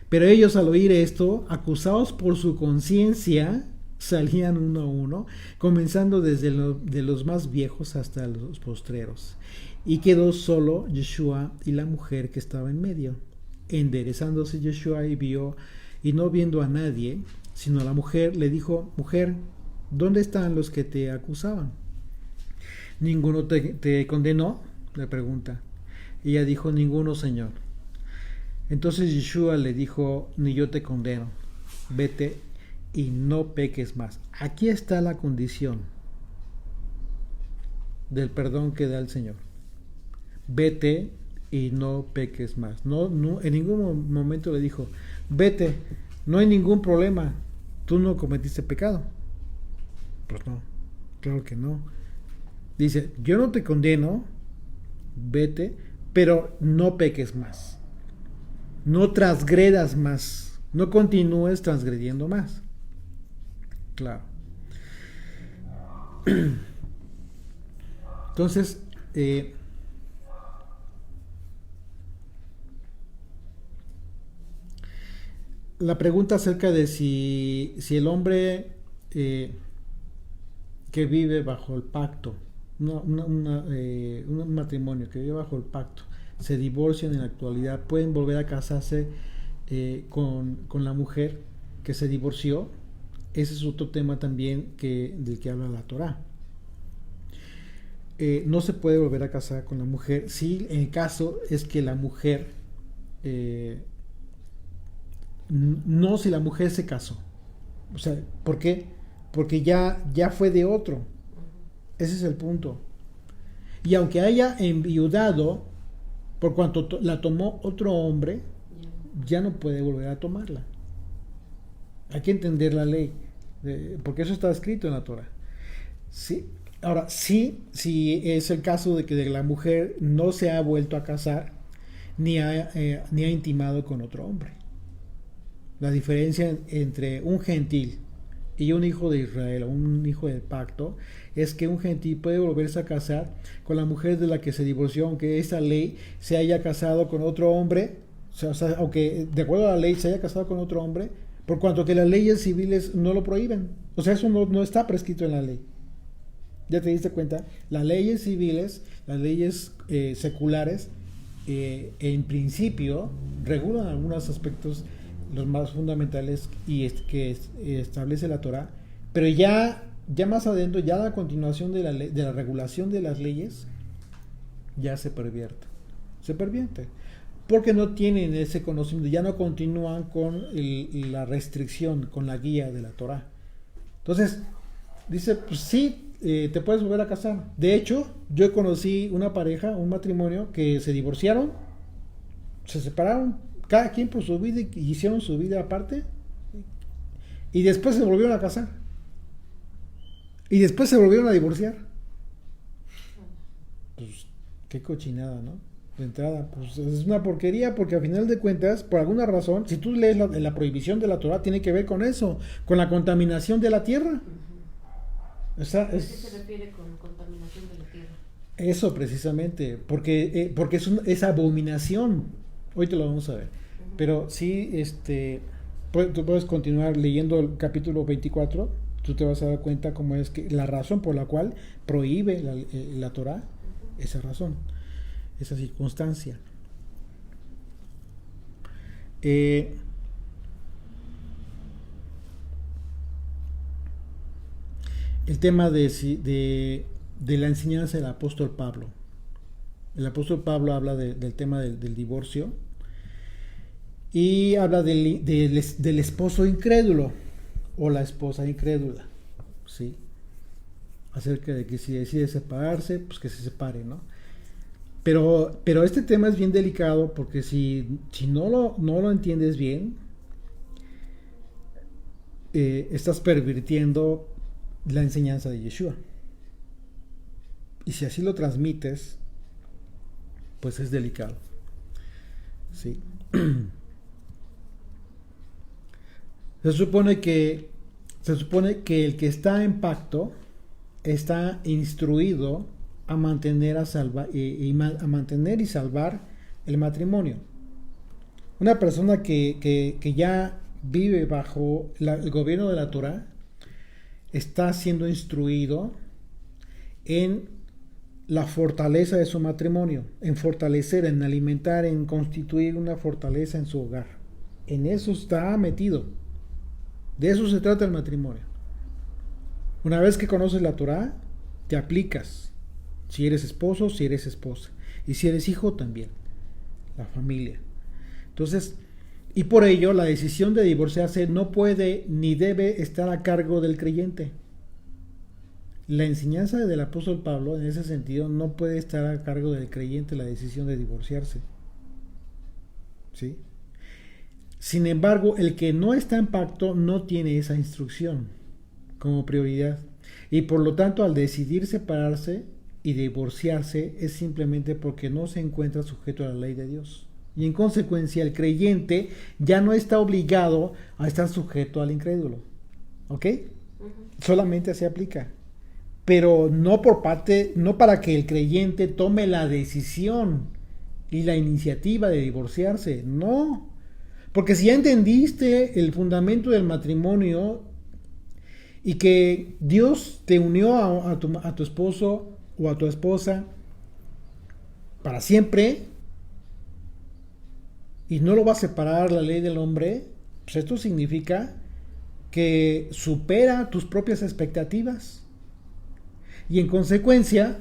Pero ellos, al oír esto, acusados por su conciencia, salían uno a uno, comenzando desde de los más viejos hasta los postreros. Y quedó solo Yeshua y la mujer que estaba en medio. Enderezándose Yeshua y no viendo a nadie, sino a la mujer, le dijo: Mujer, ¿dónde están los que te acusaban? ¿Ninguno te condenó?, le pregunta. Ella dijo: Ninguno, Señor. Entonces Yeshua le dijo: Ni yo te condeno. Vete y no peques más. Aquí está la condición del perdón que da el Señor. Vete y no peques más. No, en ningún momento le dijo: vete, no hay ningún problema, tú no cometiste pecado. Pues no, claro que no. Dice: yo no te condeno, vete, pero no peques más. No transgredas más. No continúes transgrediendo más. Claro. Entonces, la pregunta acerca de si el hombre que vive bajo el pacto, un matrimonio que vive bajo el pacto, se divorcian en la actualidad, pueden volver a casarse con la mujer que se divorció. Ese es otro tema también del que habla la Torá. No se puede volver a casar con la mujer si en el caso es que la mujer no, si la mujer se casó. O sea, ¿por qué? Porque ya fue de otro. Ese es el punto. Y aunque haya enviudado, por cuanto la tomó otro hombre, ya no puede volver a tomarla. Hay que entender la ley, porque eso está escrito en la Torah. Sí. Ahora, sí, si es el caso de que la mujer no se ha vuelto a casar, ni ha intimado con otro hombre. La diferencia entre un gentil y un hijo de Israel o un hijo del pacto es que un gentil puede volverse a casar con la mujer de la que se divorció, aunque esa ley se haya casado con otro hombre, o sea, aunque de acuerdo a la ley se haya casado con otro hombre, por cuanto que las leyes civiles no lo prohíben. O sea, eso no está prescrito en la ley. ¿Ya te diste cuenta? Las leyes civiles, las leyes seculares, en principio regulan algunos aspectos, los más fundamentales y que establece la Torah, pero ya más adentro, ya la continuación de la regulación de las leyes, ya se pervierte. porque no tienen ese conocimiento, ya no continúan con la restricción, con la guía de la Torah. Entonces, dice, pues sí, te puedes volver a casar. De hecho, yo conocí una pareja, un matrimonio, que se divorciaron, se separaron, cada quien por su vida, y hicieron su vida aparte, y después se volvieron a casar. Y después se volvieron a divorciar. Pues, qué cochinada, ¿no? De entrada, pues es una porquería, porque al final de cuentas, por alguna razón, si tú lees la prohibición de la Torah, tiene que ver con eso, con la contaminación de la tierra. ¿A qué se refiere con contaminación de la tierra? Eso precisamente, porque es abominación. Hoy te lo vamos a ver. Pero sí, tú puedes continuar leyendo el capítulo 24, tú te vas a dar cuenta cómo es que la razón por la cual prohíbe la Torah, esa razón, esa circunstancia. El tema de la enseñanza del apóstol Pablo. El apóstol Pablo habla del tema del divorcio y habla del esposo incrédulo o la esposa incrédula, ¿sí? Acerca de que si decide separarse, pues que se separe, ¿no? Pero este tema es bien delicado, porque si no lo entiendes bien, estás pervirtiendo la enseñanza de Yeshua. Y si así lo transmites, pues es delicado, ¿sí? Se supone que el que está en pacto está instruido a mantener a mantener y salvar el matrimonio. Una persona que ya vive bajo el gobierno de la Torah está siendo instruido en la fortaleza de su matrimonio, en fortalecer, en alimentar, en constituir una fortaleza en su hogar. En eso está metido. De eso se trata el matrimonio. Una vez que conoces la Torah, te aplicas. Si eres esposo, si eres esposa. Y si eres hijo, también. La familia. Entonces, y por ello, la decisión de divorciarse no puede ni debe estar a cargo del creyente. La enseñanza del apóstol Pablo, en ese sentido, no puede estar a cargo del creyente la decisión de divorciarse. ¿Sí? Sin embargo, el que no está en pacto no tiene esa instrucción como prioridad. Y por lo tanto, al decidir separarse y divorciarse, es simplemente porque no se encuentra sujeto a la ley de Dios. Y en consecuencia, el creyente ya no está obligado a estar sujeto al incrédulo. ¿Ok? Solamente se aplica. Pero no para que el creyente tome la decisión y la iniciativa de divorciarse. No. Porque si ya entendiste el fundamento del matrimonio y que Dios te unió a tu esposo o a tu esposa para siempre y no lo va a separar la ley del hombre, pues esto significa que supera tus propias expectativas. Y en consecuencia,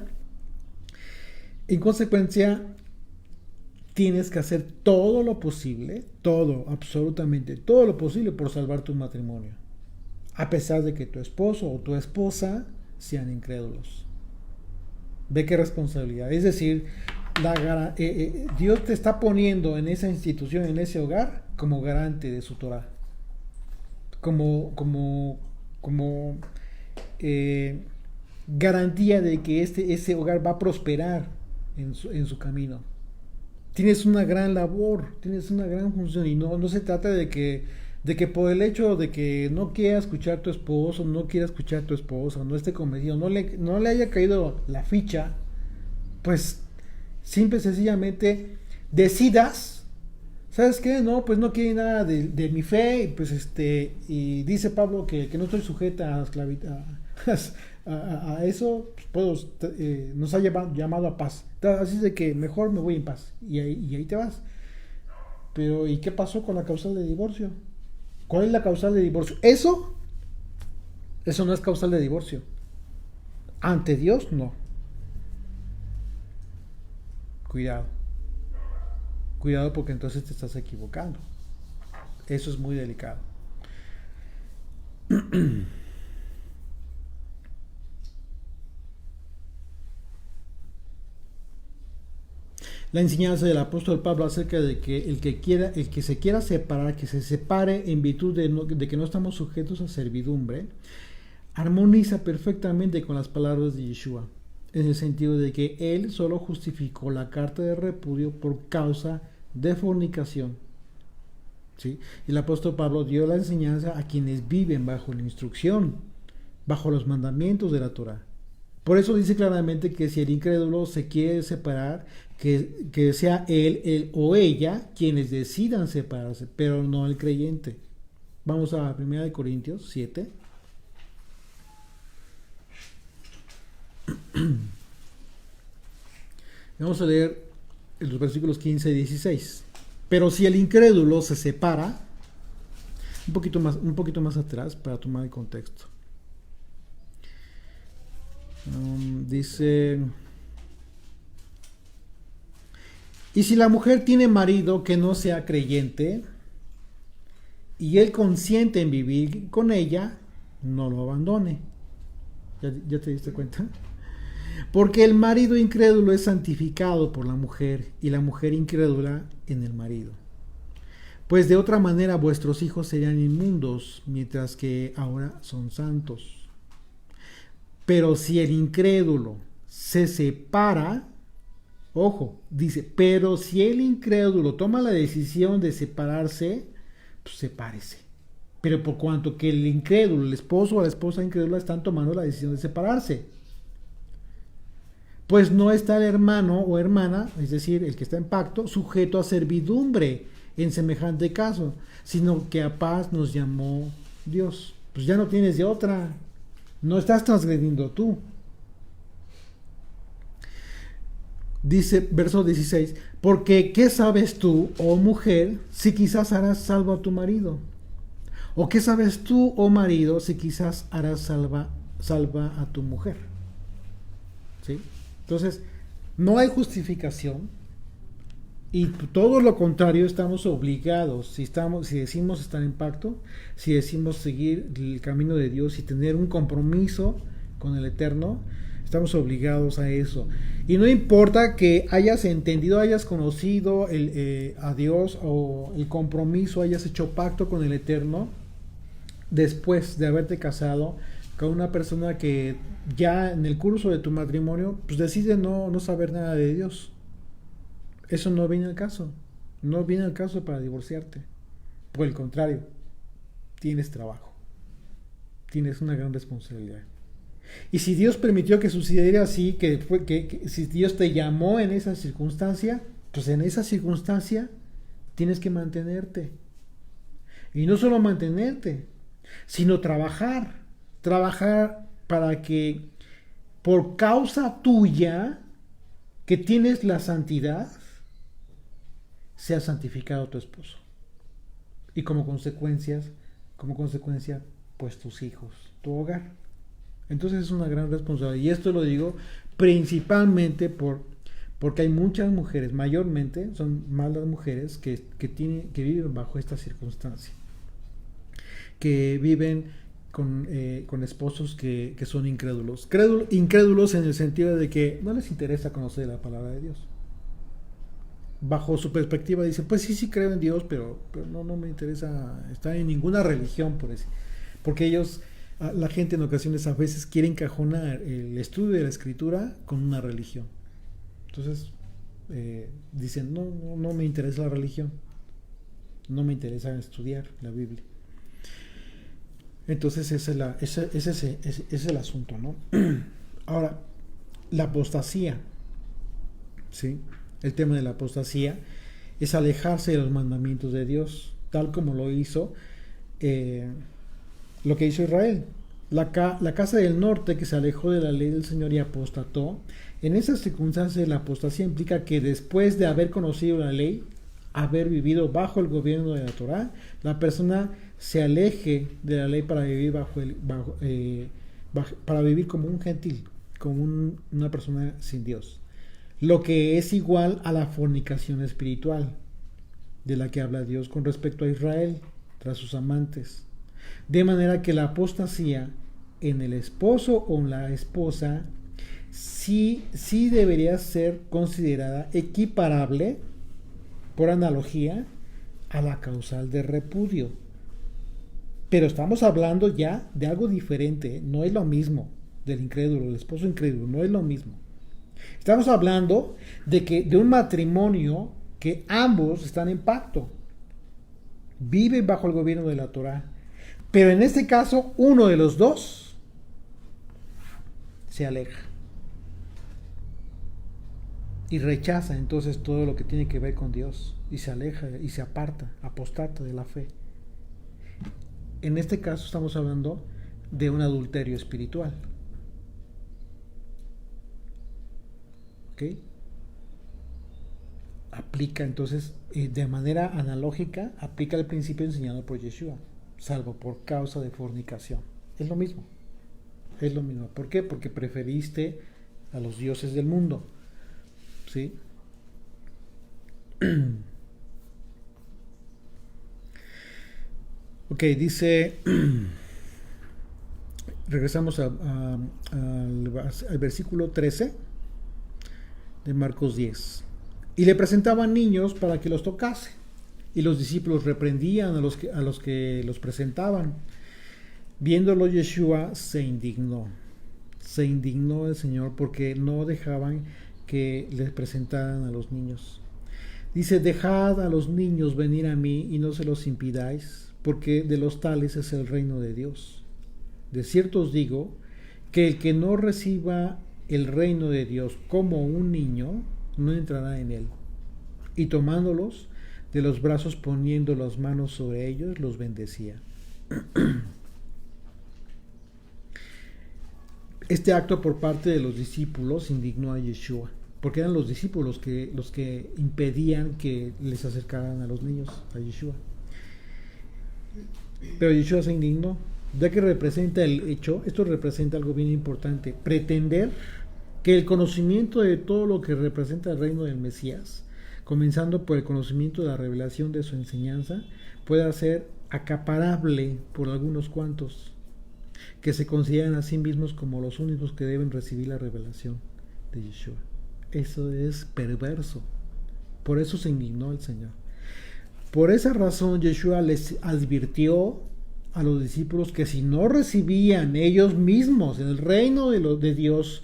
tienes que hacer todo lo posible, absolutamente todo lo posible por salvar tu matrimonio, a pesar de que tu esposo o tu esposa sean incrédulos. Ve qué responsabilidad. Es decir, Dios te está poniendo en esa institución, en ese hogar, como garante de su Torah, como garantía de que ese hogar va a prosperar en su camino. Tienes una gran labor, tienes una gran función, y no se trata de que por el hecho de que no quiera escuchar tu esposo, no quiera escuchar tu esposa, no esté convencido, no le haya caído la ficha, pues simple y sencillamente decidas, ¿sabes qué? No, pues no quiere nada de mi fe, y pues y dice Pablo que no estoy sujeta a esclavitud, a eso, pues nos ha llamado a paz. Así de que mejor me voy en paz y ahí te vas. Pero ¿y qué pasó con la causal de divorcio? ¿Cuál es la causal de divorcio? Eso no es causal de divorcio. Ante Dios, no. Cuidado. Cuidado porque entonces te estás equivocando. Eso es muy delicado. La enseñanza del apóstol Pablo acerca de que el que se quiera separar, que se separe en virtud de que no estamos sujetos a servidumbre, armoniza perfectamente con las palabras de Yeshua, en el sentido de que él solo justificó la carta de repudio por causa de fornicación. ¿Sí? Y el apóstol Pablo dio la enseñanza a quienes viven bajo la instrucción, bajo los mandamientos de la Torah. Por eso dice claramente que si el incrédulo se quiere separar, que sea él o ella quienes decidan separarse, pero no el creyente. Vamos a 1 Corintios 7. Vamos a leer los versículos 15 y 16. Pero si el incrédulo se separa, un poquito más atrás para tomar el contexto. Dice: y si la mujer tiene marido que no sea creyente y él consiente en vivir con ella, no lo abandone. ¿Ya te diste cuenta? Porque el marido incrédulo es santificado por la mujer y la mujer incrédula en el marido. Pues de otra manera vuestros hijos serían inmundos, mientras que ahora son santos. Pero si el incrédulo se separa, ojo, dice, pero si el incrédulo toma la decisión de separarse, pues sepárese. Pero por cuanto que el incrédulo, el esposo o la esposa incrédula están tomando la decisión de separarse, pues no está el hermano o hermana, es decir, el que está en pacto, sujeto a servidumbre en semejante caso, sino que a paz nos llamó Dios. Pues ya no tienes de otra, no estás transgrediendo tú. Dice verso 16, porque ¿qué sabes tú, oh mujer, si quizás harás salvo a tu marido? ¿O qué sabes tú, oh marido, si quizás harás salva a tu mujer? ¿Sí? Entonces, no hay justificación y todo lo contrario, estamos obligados, si decimos estar en pacto, si decimos seguir el camino de Dios y tener un compromiso con el Eterno, estamos obligados a eso. Y no importa que hayas entendido, hayas conocido a Dios o el compromiso, hayas hecho pacto con el Eterno, después de haberte casado con una persona que ya en el curso de tu matrimonio pues decide no saber nada de Dios. Eso no viene al caso. No viene al caso para divorciarte. Por el contrario, tienes trabajo. Tienes una gran responsabilidad. Y si Dios permitió que sucediera así, que si Dios te llamó en esa circunstancia, pues en esa circunstancia tienes que mantenerte. Y no solo mantenerte, sino trabajar para que por causa tuya, que tienes la santidad, sea santificado tu esposo. Y como consecuencia, pues tus hijos, tu hogar. Entonces es una gran responsabilidad. Y esto lo digo principalmente porque hay muchas mujeres, mayormente son más las mujeres que viven bajo esta circunstancia. Que viven con esposos que son incrédulos. Incrédulos en el sentido de que no les interesa conocer la palabra de Dios. Bajo su perspectiva dicen, pues sí creo en Dios, pero no me interesa estar en ninguna religión, porque ellos, la gente en ocasiones a veces quiere encajonar el estudio de la escritura con una religión. Entonces dicen, no me interesa la religión, no me interesa estudiar la Biblia. Entonces ese es el asunto, ¿no? Ahora, la apostasía, ¿sí? El tema de la apostasía es alejarse de los mandamientos de Dios, tal como lo hizo lo que hizo Israel. La casa del norte que se alejó de la ley del Señor y apostató. En esas circunstancias la apostasía implica que después de haber conocido la ley, haber vivido bajo el gobierno de la Torá, la persona se aleje de la ley para vivir para vivir como un gentil, como una persona sin Dios. Lo que es igual a la fornicación espiritual. de la que habla Dios con respecto a Israel tras sus amantes. De manera que la apostasía en el esposo o en la esposa sí debería ser considerada equiparable, por analogía, a la causal de repudio. Pero estamos hablando ya de algo diferente, no es lo mismo del incrédulo, el esposo incrédulo, no es lo mismo. Estamos hablando de un matrimonio que ambos están en pacto, viven bajo el gobierno de la Torá, pero en este caso uno de los dos se aleja y rechaza entonces todo lo que tiene que ver con Dios y se aleja y se aparta, apostata de la fe. En este caso estamos hablando de un adulterio espiritual. ¿Ok? Aplica entonces, de manera analógica, aplica el principio enseñado por Yeshua, salvo por causa de fornicación. Es lo mismo. Es lo mismo. ¿Por qué? Porque preferiste a los dioses del mundo. ¿Sí? Ok, dice, regresamos al versículo 13 de Marcos 10. Y le presentaban niños para que los tocase, y los discípulos reprendían a los que los presentaban. Viéndolo Yeshua se indignó el Señor porque no dejaban que les presentaran a los niños. Dice, dejad a los niños venir a mí y no se los impidáis, porque de los tales es el reino de Dios. De cierto os digo que el que no reciba el reino de Dios como un niño, no entrará en él. Y tomándolos de los brazos, poniendo las manos sobre ellos, los bendecía. Este acto por parte de los discípulos indignó a Yeshua, porque eran los discípulos los que impedían que les acercaran a los niños, a Yeshua. Pero Yeshua se indignó, ya que representa el hecho, esto representa algo bien importante, pretender que el conocimiento de todo lo que representa el reino del Mesías, comenzando por el conocimiento de la revelación de su enseñanza, pueda ser acaparable por algunos cuantos que se consideran a sí mismos como los únicos que deben recibir la revelación de Yeshua. Eso es perverso. Por eso se indignó el Señor. Por esa razón Yeshua les advirtió a los discípulos que si no recibían ellos mismos el reino de Dios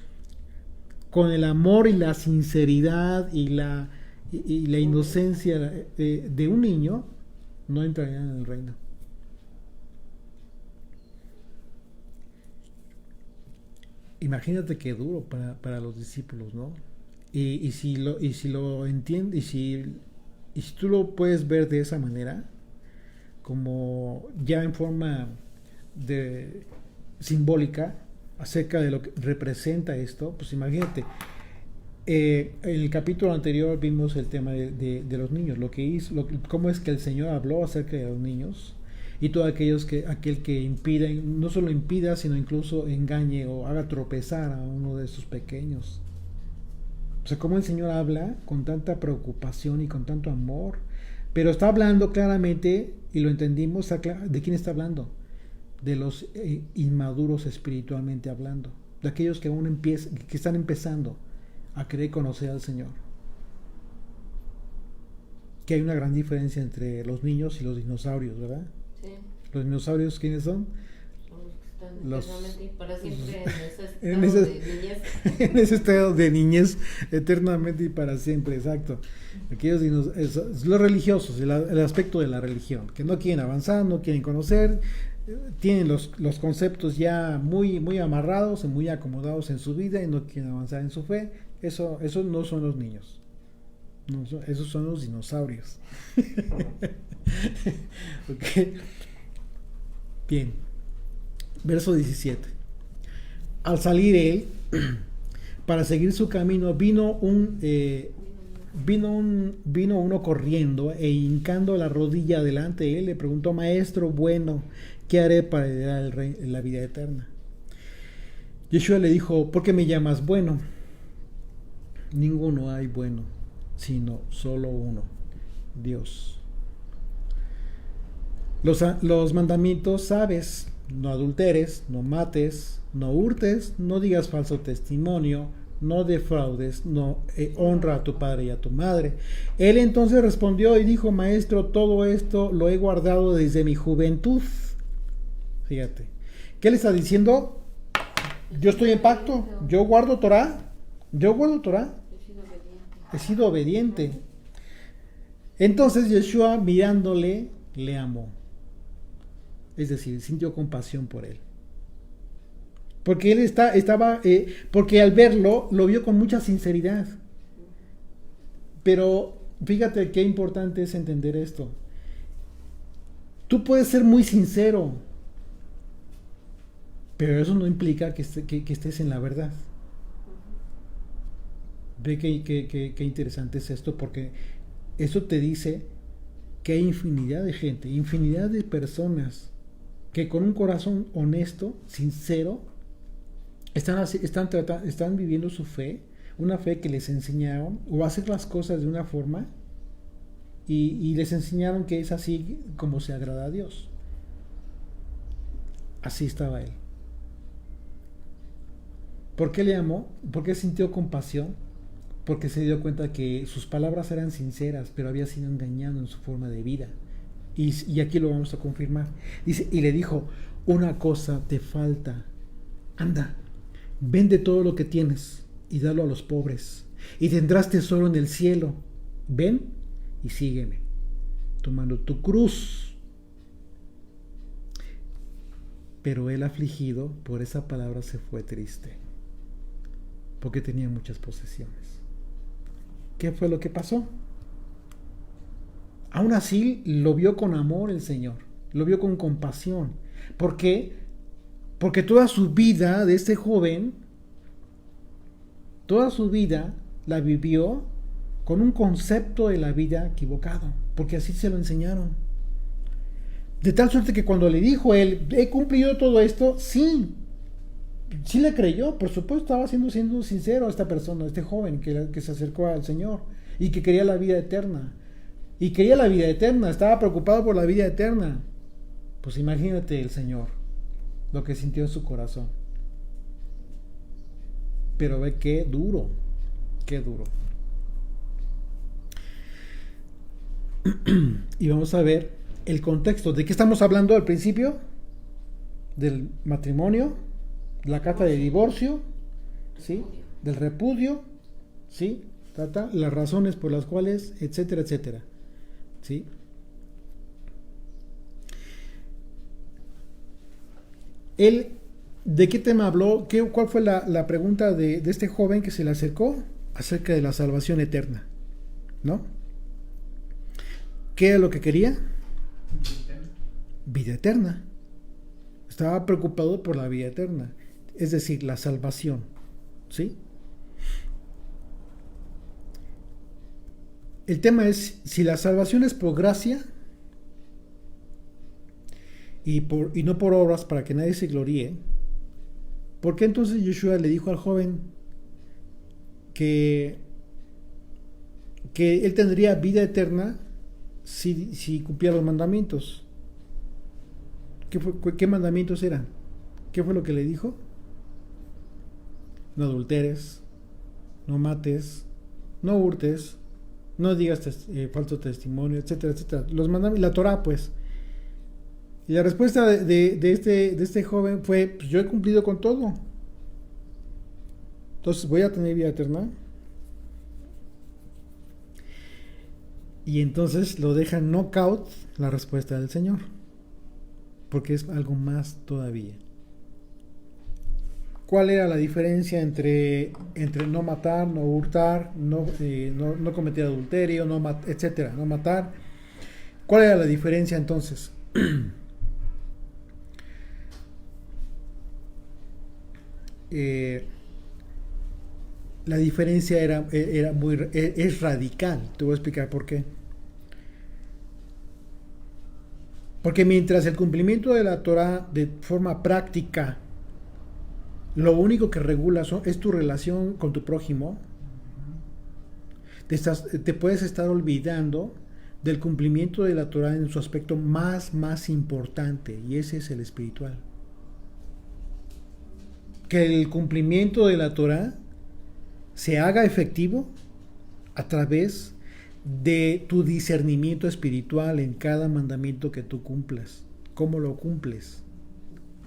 con el amor y la sinceridad y la inocencia de un niño, no entrarían en el reino. Imagínate qué duro para los discípulos, ¿no? Y si lo entiendes, y si tú lo puedes ver de esa manera, como ya en forma simbólica acerca de lo que representa esto, pues imagínate. En el capítulo anterior vimos el tema de los niños, cómo es que el Señor habló acerca de los niños y todo aquel que impida, no solo impida, sino incluso engañe o haga tropezar a uno de estos pequeños. O sea, cómo el Señor habla con tanta preocupación y con tanto amor, pero está hablando claramente, y lo entendimos, ¿de quién está hablando? De los inmaduros espiritualmente hablando, de aquellos que aún que están empezando a querer conocer al Señor. Que hay una gran diferencia entre los niños y los dinosaurios, ¿verdad? Sí. ¿Los dinosaurios quiénes son? Los que están eternamente y para siempre en ese estado de niñez, eternamente y para siempre, exacto. Aquellos los religiosos, el aspecto de la religión, que no quieren avanzar, no quieren conocer, tienen los conceptos ya muy, muy amarrados y muy acomodados en su vida y no quieren avanzar en su fe. Eso no son los niños. No, esos son los dinosaurios. Okay. Bien. Verso 17. Al salir él, para seguir su camino, vino uno corriendo e hincando la rodilla delante de él, le preguntó: Maestro bueno, ¿qué haré para heredar la vida eterna? Yeshua le dijo: ¿por qué me llamas bueno? Ninguno hay bueno, sino solo uno, Dios. Los mandamientos sabes: no adulteres, no mates, no hurtes, no digas falso testimonio, no defraudes, no honra a tu padre y a tu madre. Él entonces respondió y dijo: Maestro, todo esto lo he guardado desde mi juventud. Fíjate, ¿qué le está diciendo? Yo estoy en pacto, yo guardo Torah, he sido obediente. Entonces Yeshua, mirándole, le amó. Es decir, sintió compasión por él. Porque él estaba, porque al verlo, lo vio con mucha sinceridad. Pero fíjate qué importante es entender esto. Tú puedes ser muy sincero, pero eso no implica que estés en la verdad. Ve qué interesante es esto, porque eso te dice que hay infinidad de gente, infinidad de personas que con un corazón honesto, sincero, están viviendo su fe, una fe que les enseñaron, o hacer las cosas de una forma, y les enseñaron que es así como se agrada a Dios. Así estaba él. ¿Por qué le amó? Porque sintió compasión, porque se dio cuenta que sus palabras eran sinceras, pero había sido engañado en su forma de vida. Y aquí lo vamos a confirmar. Dice, y le dijo: una cosa te falta. Anda, vende todo lo que tienes y dalo a los pobres, y tendrás tesoro en el cielo. Ven y sígueme, tomando tu cruz. Pero él, afligido por esa palabra, se fue triste, porque tenía muchas posesiones. ¿Qué fue lo que pasó? Aún así lo vio con amor el Señor, lo vio con compasión. ¿Por qué? Porque toda su vida de este joven, toda su vida la vivió con un concepto de la vida equivocado, porque así se lo enseñaron. De tal suerte que cuando le dijo él: he cumplido todo esto, sí le creyó, por supuesto. Estaba siendo sincero a esta persona, a este joven que se acercó al Señor y que quería la vida eterna. Estaba preocupado por la vida eterna. Pues imagínate el Señor, lo que sintió en su corazón. Pero ve qué duro. Y vamos a ver el contexto. ¿De qué estamos hablando al principio? Del matrimonio, la carta de divorcio, ¿sí? Del repudio, ¿sí? Las razones por las cuales, etcétera, etcétera, ¿sí? Él, ¿de qué tema habló? ¿Cuál fue la pregunta de este joven que se le acercó? Acerca de la salvación eterna, ¿no? ¿Qué era lo que quería? Vida eterna. Estaba preocupado por la vida eterna, es decir, la salvación, ¿sí? El tema es si la salvación es por gracia y no por obras, para que nadie se gloríe. ¿Por qué entonces Yeshua le dijo al joven que él tendría vida eterna si cumplía los mandamientos? ¿Qué mandamientos eran? ¿Qué fue lo que le dijo? No adulteres, no mates, no hurtes, no digas falso testimonio, etcétera, etcétera. Los mandamientos, la Torah, pues. Y la respuesta de este joven fue: pues yo he cumplido con todo, entonces voy a tener vida eterna. Y entonces lo deja knockout la respuesta del Señor, porque es algo más todavía. ¿Cuál era la diferencia entre no matar, no hurtar, no cometer adulterio, etcétera, no matar? ¿Cuál era la diferencia entonces? La diferencia es radical. Te voy a explicar por qué. Porque mientras el cumplimiento de la Torah de forma práctica, lo único que regula es tu relación con tu prójimo, te puedes estar olvidando del cumplimiento de la Torah en su aspecto más importante, y ese es el espiritual. Que el cumplimiento de la Torah se haga efectivo a través de tu discernimiento espiritual en cada mandamiento que tú cumplas. ¿Cómo lo cumples?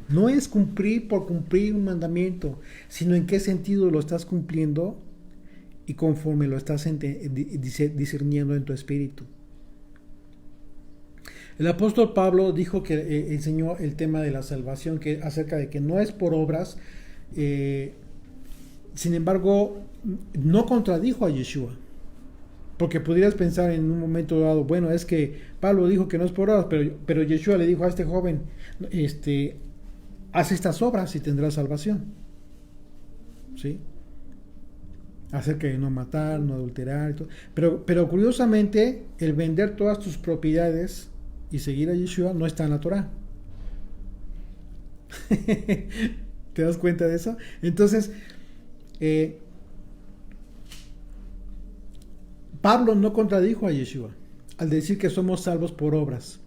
No es cumplir por cumplir un mandamiento, sino en qué sentido lo estás cumpliendo y conforme lo estás discerniendo en tu espíritu. El apóstol Pablo dijo que enseñó el tema de la salvación, que acerca de que no es por obras. Sin embargo, no contradijo a Yeshua, porque podrías pensar en un momento dado, bueno, es que Pablo dijo que no es por obras, pero Yeshua le dijo a este joven, haz estas obras y tendrás salvación, ¿sí? Acerca de no matar, no adulterar y todo. Pero curiosamente, el vender todas tus propiedades y seguir a Yeshua no está en la Torah. ¿Te das cuenta de eso? Entonces, Pablo no contradijo a Yeshua al decir que somos salvos por obras.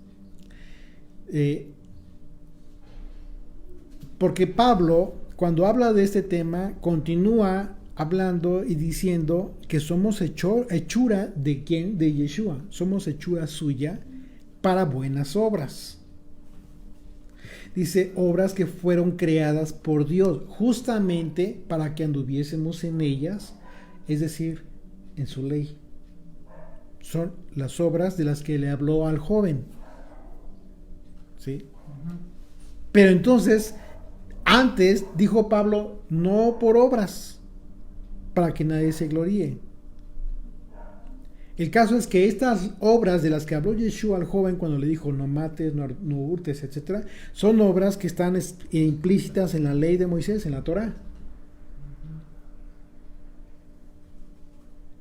Porque Pablo, cuando habla de este tema, continúa hablando y diciendo que somos hechura de ¿quién? De Yeshua. Somos hechura suya para buenas obras. Dice, obras que fueron creadas por Dios, justamente para que anduviésemos en ellas, es decir, en su ley. Son las obras de las que le habló al joven. ¿Sí? Pero entonces, antes dijo Pablo, no por obras, para que nadie se gloríe. El caso es que estas obras de las que habló Yeshua al joven cuando le dijo no mates, no hurtes, etc., son obras que están implícitas en la ley de Moisés, en la Torah.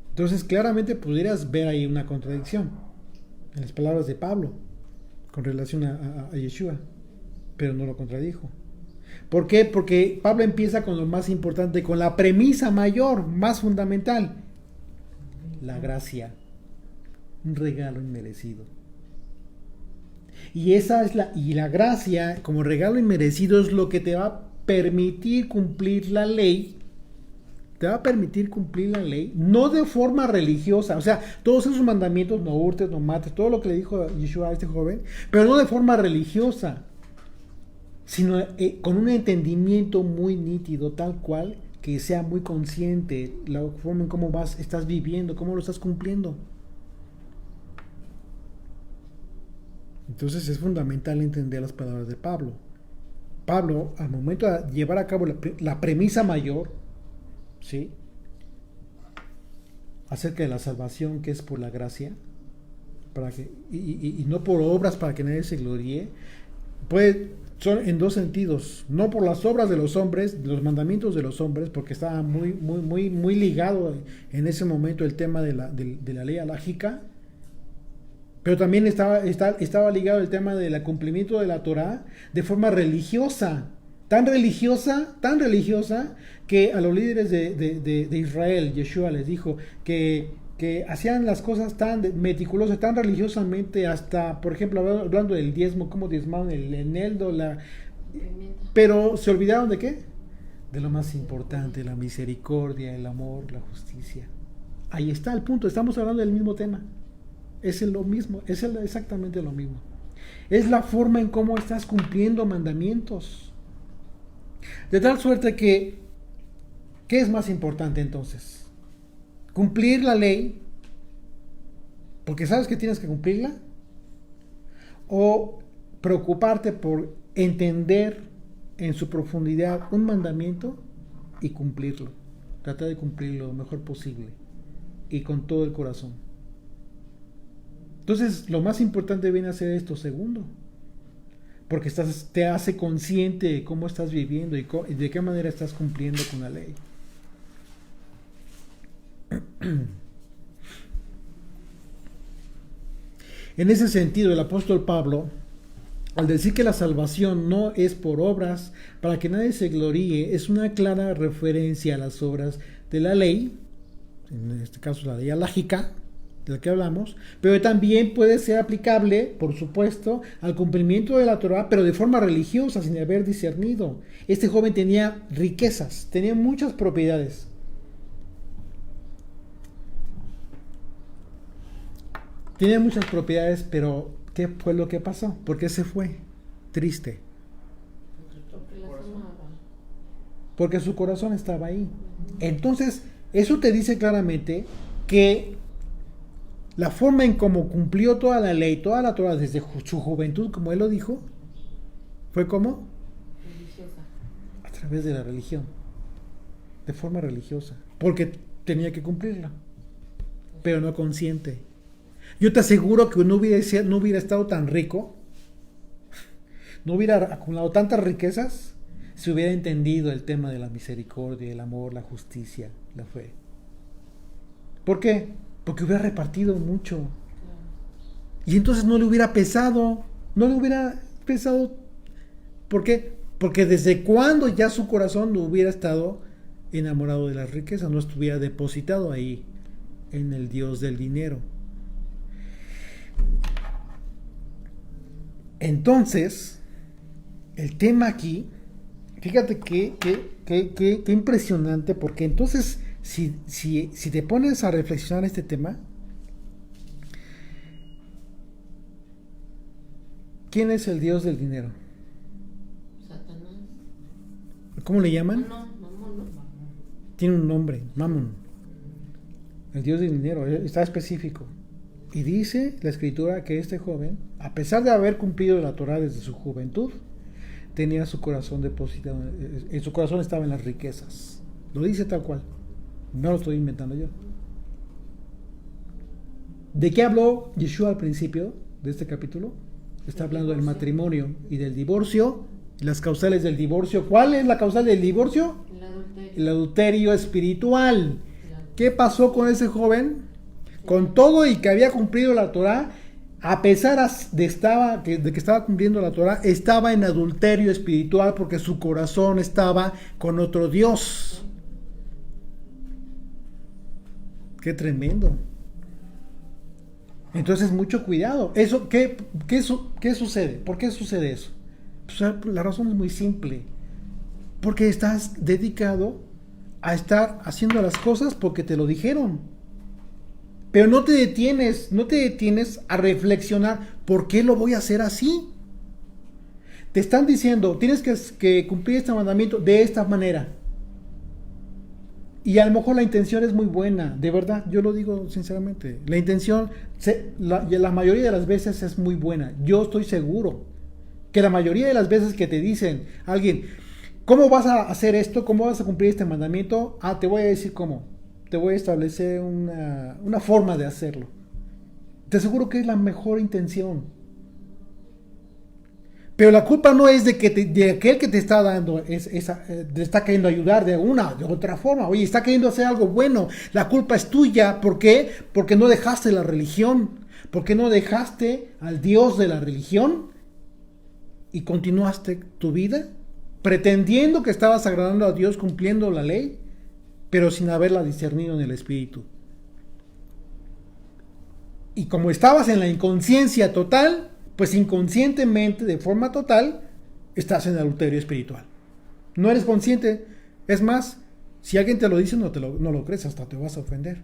Entonces claramente pudieras ver ahí una contradicción en las palabras de Pablo con relación a Yeshua, pero no lo contradijo. ¿Por qué? Porque Pablo empieza con lo más importante, con la premisa mayor, más fundamental: la gracia, un regalo inmerecido. Y esa es la gracia como regalo inmerecido es lo que te va a permitir cumplir la ley. Te va a permitir cumplir la ley, no de forma religiosa, o sea, todos esos mandamientos, no hurtes, no mates, todo lo que le dijo Yeshua a este joven, pero no de forma religiosa, sino con un entendimiento muy nítido, tal cual, que sea muy consciente la forma en cómo estás viviendo, cómo lo estás cumpliendo. Entonces es fundamental entender las palabras de Pablo. Pablo, al momento de llevar a cabo la premisa mayor, ¿sí?, acerca de la salvación, que es por la gracia, y no por obras para que nadie se gloríe, pues son en dos sentidos: no por las obras de los hombres, de los mandamientos de los hombres, porque estaba muy ligado en ese momento el tema de la ley alágica, pero también estaba ligado el tema del cumplimiento de la Torah de forma religiosa, tan religiosa, que a los líderes de Israel, Yeshua les dijo que hacían las cosas tan meticulosas, tan religiosamente, hasta, por ejemplo, hablando del diezmo, cómo diezmaban el eneldo, pero se olvidaron ¿de qué? De lo más importante, la misericordia, el amor, la justicia. Ahí está el punto, estamos hablando del mismo tema. Es lo mismo, es exactamente lo mismo. Es la forma en cómo estás cumpliendo mandamientos. De tal suerte que, ¿qué es más importante entonces? ¿Cumplir la ley porque sabes que tienes que cumplirla? ¿O preocuparte por entender en su profundidad un mandamiento y cumplirlo? Tratar de cumplirlo lo mejor posible y con todo el corazón. Entonces, lo más importante viene a ser esto segundo, porque te hace consciente de cómo estás viviendo y de qué manera estás cumpliendo con la ley. En ese sentido, el apóstol Pablo, al decir que la salvación no es por obras para que nadie se gloríe, es una clara referencia a las obras de la ley, en este caso la ley alágica, del que hablamos, pero también puede ser aplicable, por supuesto, al cumplimiento de la Torah, pero de forma religiosa, sin haber discernido. Este joven tenía riquezas, tenía muchas propiedades. Tenía muchas propiedades, pero ¿qué fue lo que pasó? ¿Por qué se fue? Triste. Porque su corazón estaba ahí. Entonces, eso te dice claramente que la forma en cómo cumplió toda la ley, toda la Torah desde su juventud, como él lo dijo, fue como Religiosa. a través de la religión, de forma religiosa, porque tenía que cumplirla, pero no consciente. Yo te aseguro que no hubiera estado tan rico, no hubiera acumulado tantas riquezas si hubiera entendido el tema de la misericordia, el amor, la justicia, la fe. ¿Por qué? Porque hubiera repartido mucho. Claro. Y entonces no le hubiera pesado. ¿Por qué? Porque desde cuando ya su corazón no hubiera estado enamorado de las riquezas, no estuviera depositado ahí en el Dios del dinero. Entonces, el tema aquí, fíjate qué impresionante, porque entonces si te pones a reflexionar este tema, ¿quién es el Dios del dinero? Satanás. ¿Cómo le llaman? No, mamón, no. Tiene un nombre, Mamón. El Dios del dinero, está específico. Y dice la escritura que este joven, a pesar de haber cumplido la Torah desde su juventud, tenía su corazón depositado, en su corazón estaba en las riquezas. Lo dice tal cual. No lo estoy inventando yo. ¿De qué habló Yeshua al principio de este capítulo? Está hablando del matrimonio y del divorcio, y las causales del divorcio. ¿Cuál es la causal del divorcio? El adulterio. El adulterio espiritual. Claro. ¿Qué pasó con ese joven? Con todo y que había cumplido la Torah, a pesar de que estaba cumpliendo la Torah, estaba en adulterio espiritual porque su corazón estaba con otro Dios. Qué tremendo. Entonces, mucho cuidado. ¿Qué sucede? ¿Por qué sucede eso? Pues, la razón es muy simple. Porque estás dedicado a estar haciendo las cosas porque te lo dijeron. Pero no te detienes a reflexionar, ¿por qué lo voy a hacer así? Te están diciendo, tienes que cumplir este mandamiento de esta manera. Y a lo mejor la intención es muy buena, de verdad, yo lo digo sinceramente. La intención, la mayoría de las veces es muy buena. Yo estoy seguro que la mayoría de las veces que te dicen alguien, ¿cómo vas a hacer esto? ¿Cómo vas a cumplir este mandamiento? Te voy a decir cómo. Te voy a establecer una forma de hacerlo. Te aseguro que es la mejor intención. Pero la culpa no es de aquel que te está dando, te está queriendo ayudar de otra forma. Oye, está queriendo hacer algo bueno. La culpa es tuya. ¿Por qué? Porque no dejaste la religión. Porque no dejaste al Dios de la religión y continuaste tu vida pretendiendo que estabas agradando a Dios cumpliendo la ley, pero sin haberla discernido en el espíritu. Y como estabas en la inconsciencia total, pues inconscientemente, de forma total, estás en adulterio espiritual. No eres consciente. Es más, si alguien te lo dice, no lo crees, hasta te vas a ofender.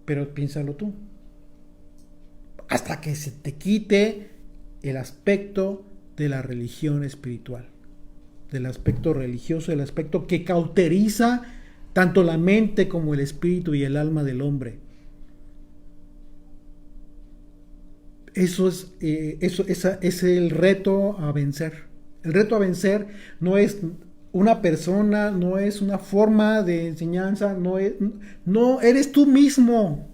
Pero piénsalo tú. Hasta que se te quite el aspecto de la religión espiritual, del aspecto religioso, el aspecto que cauteriza tanto la mente como el espíritu y el alma del hombre. Eso es el reto a vencer. El reto a vencer no es una persona, no es una forma de enseñanza, no eres tú mismo.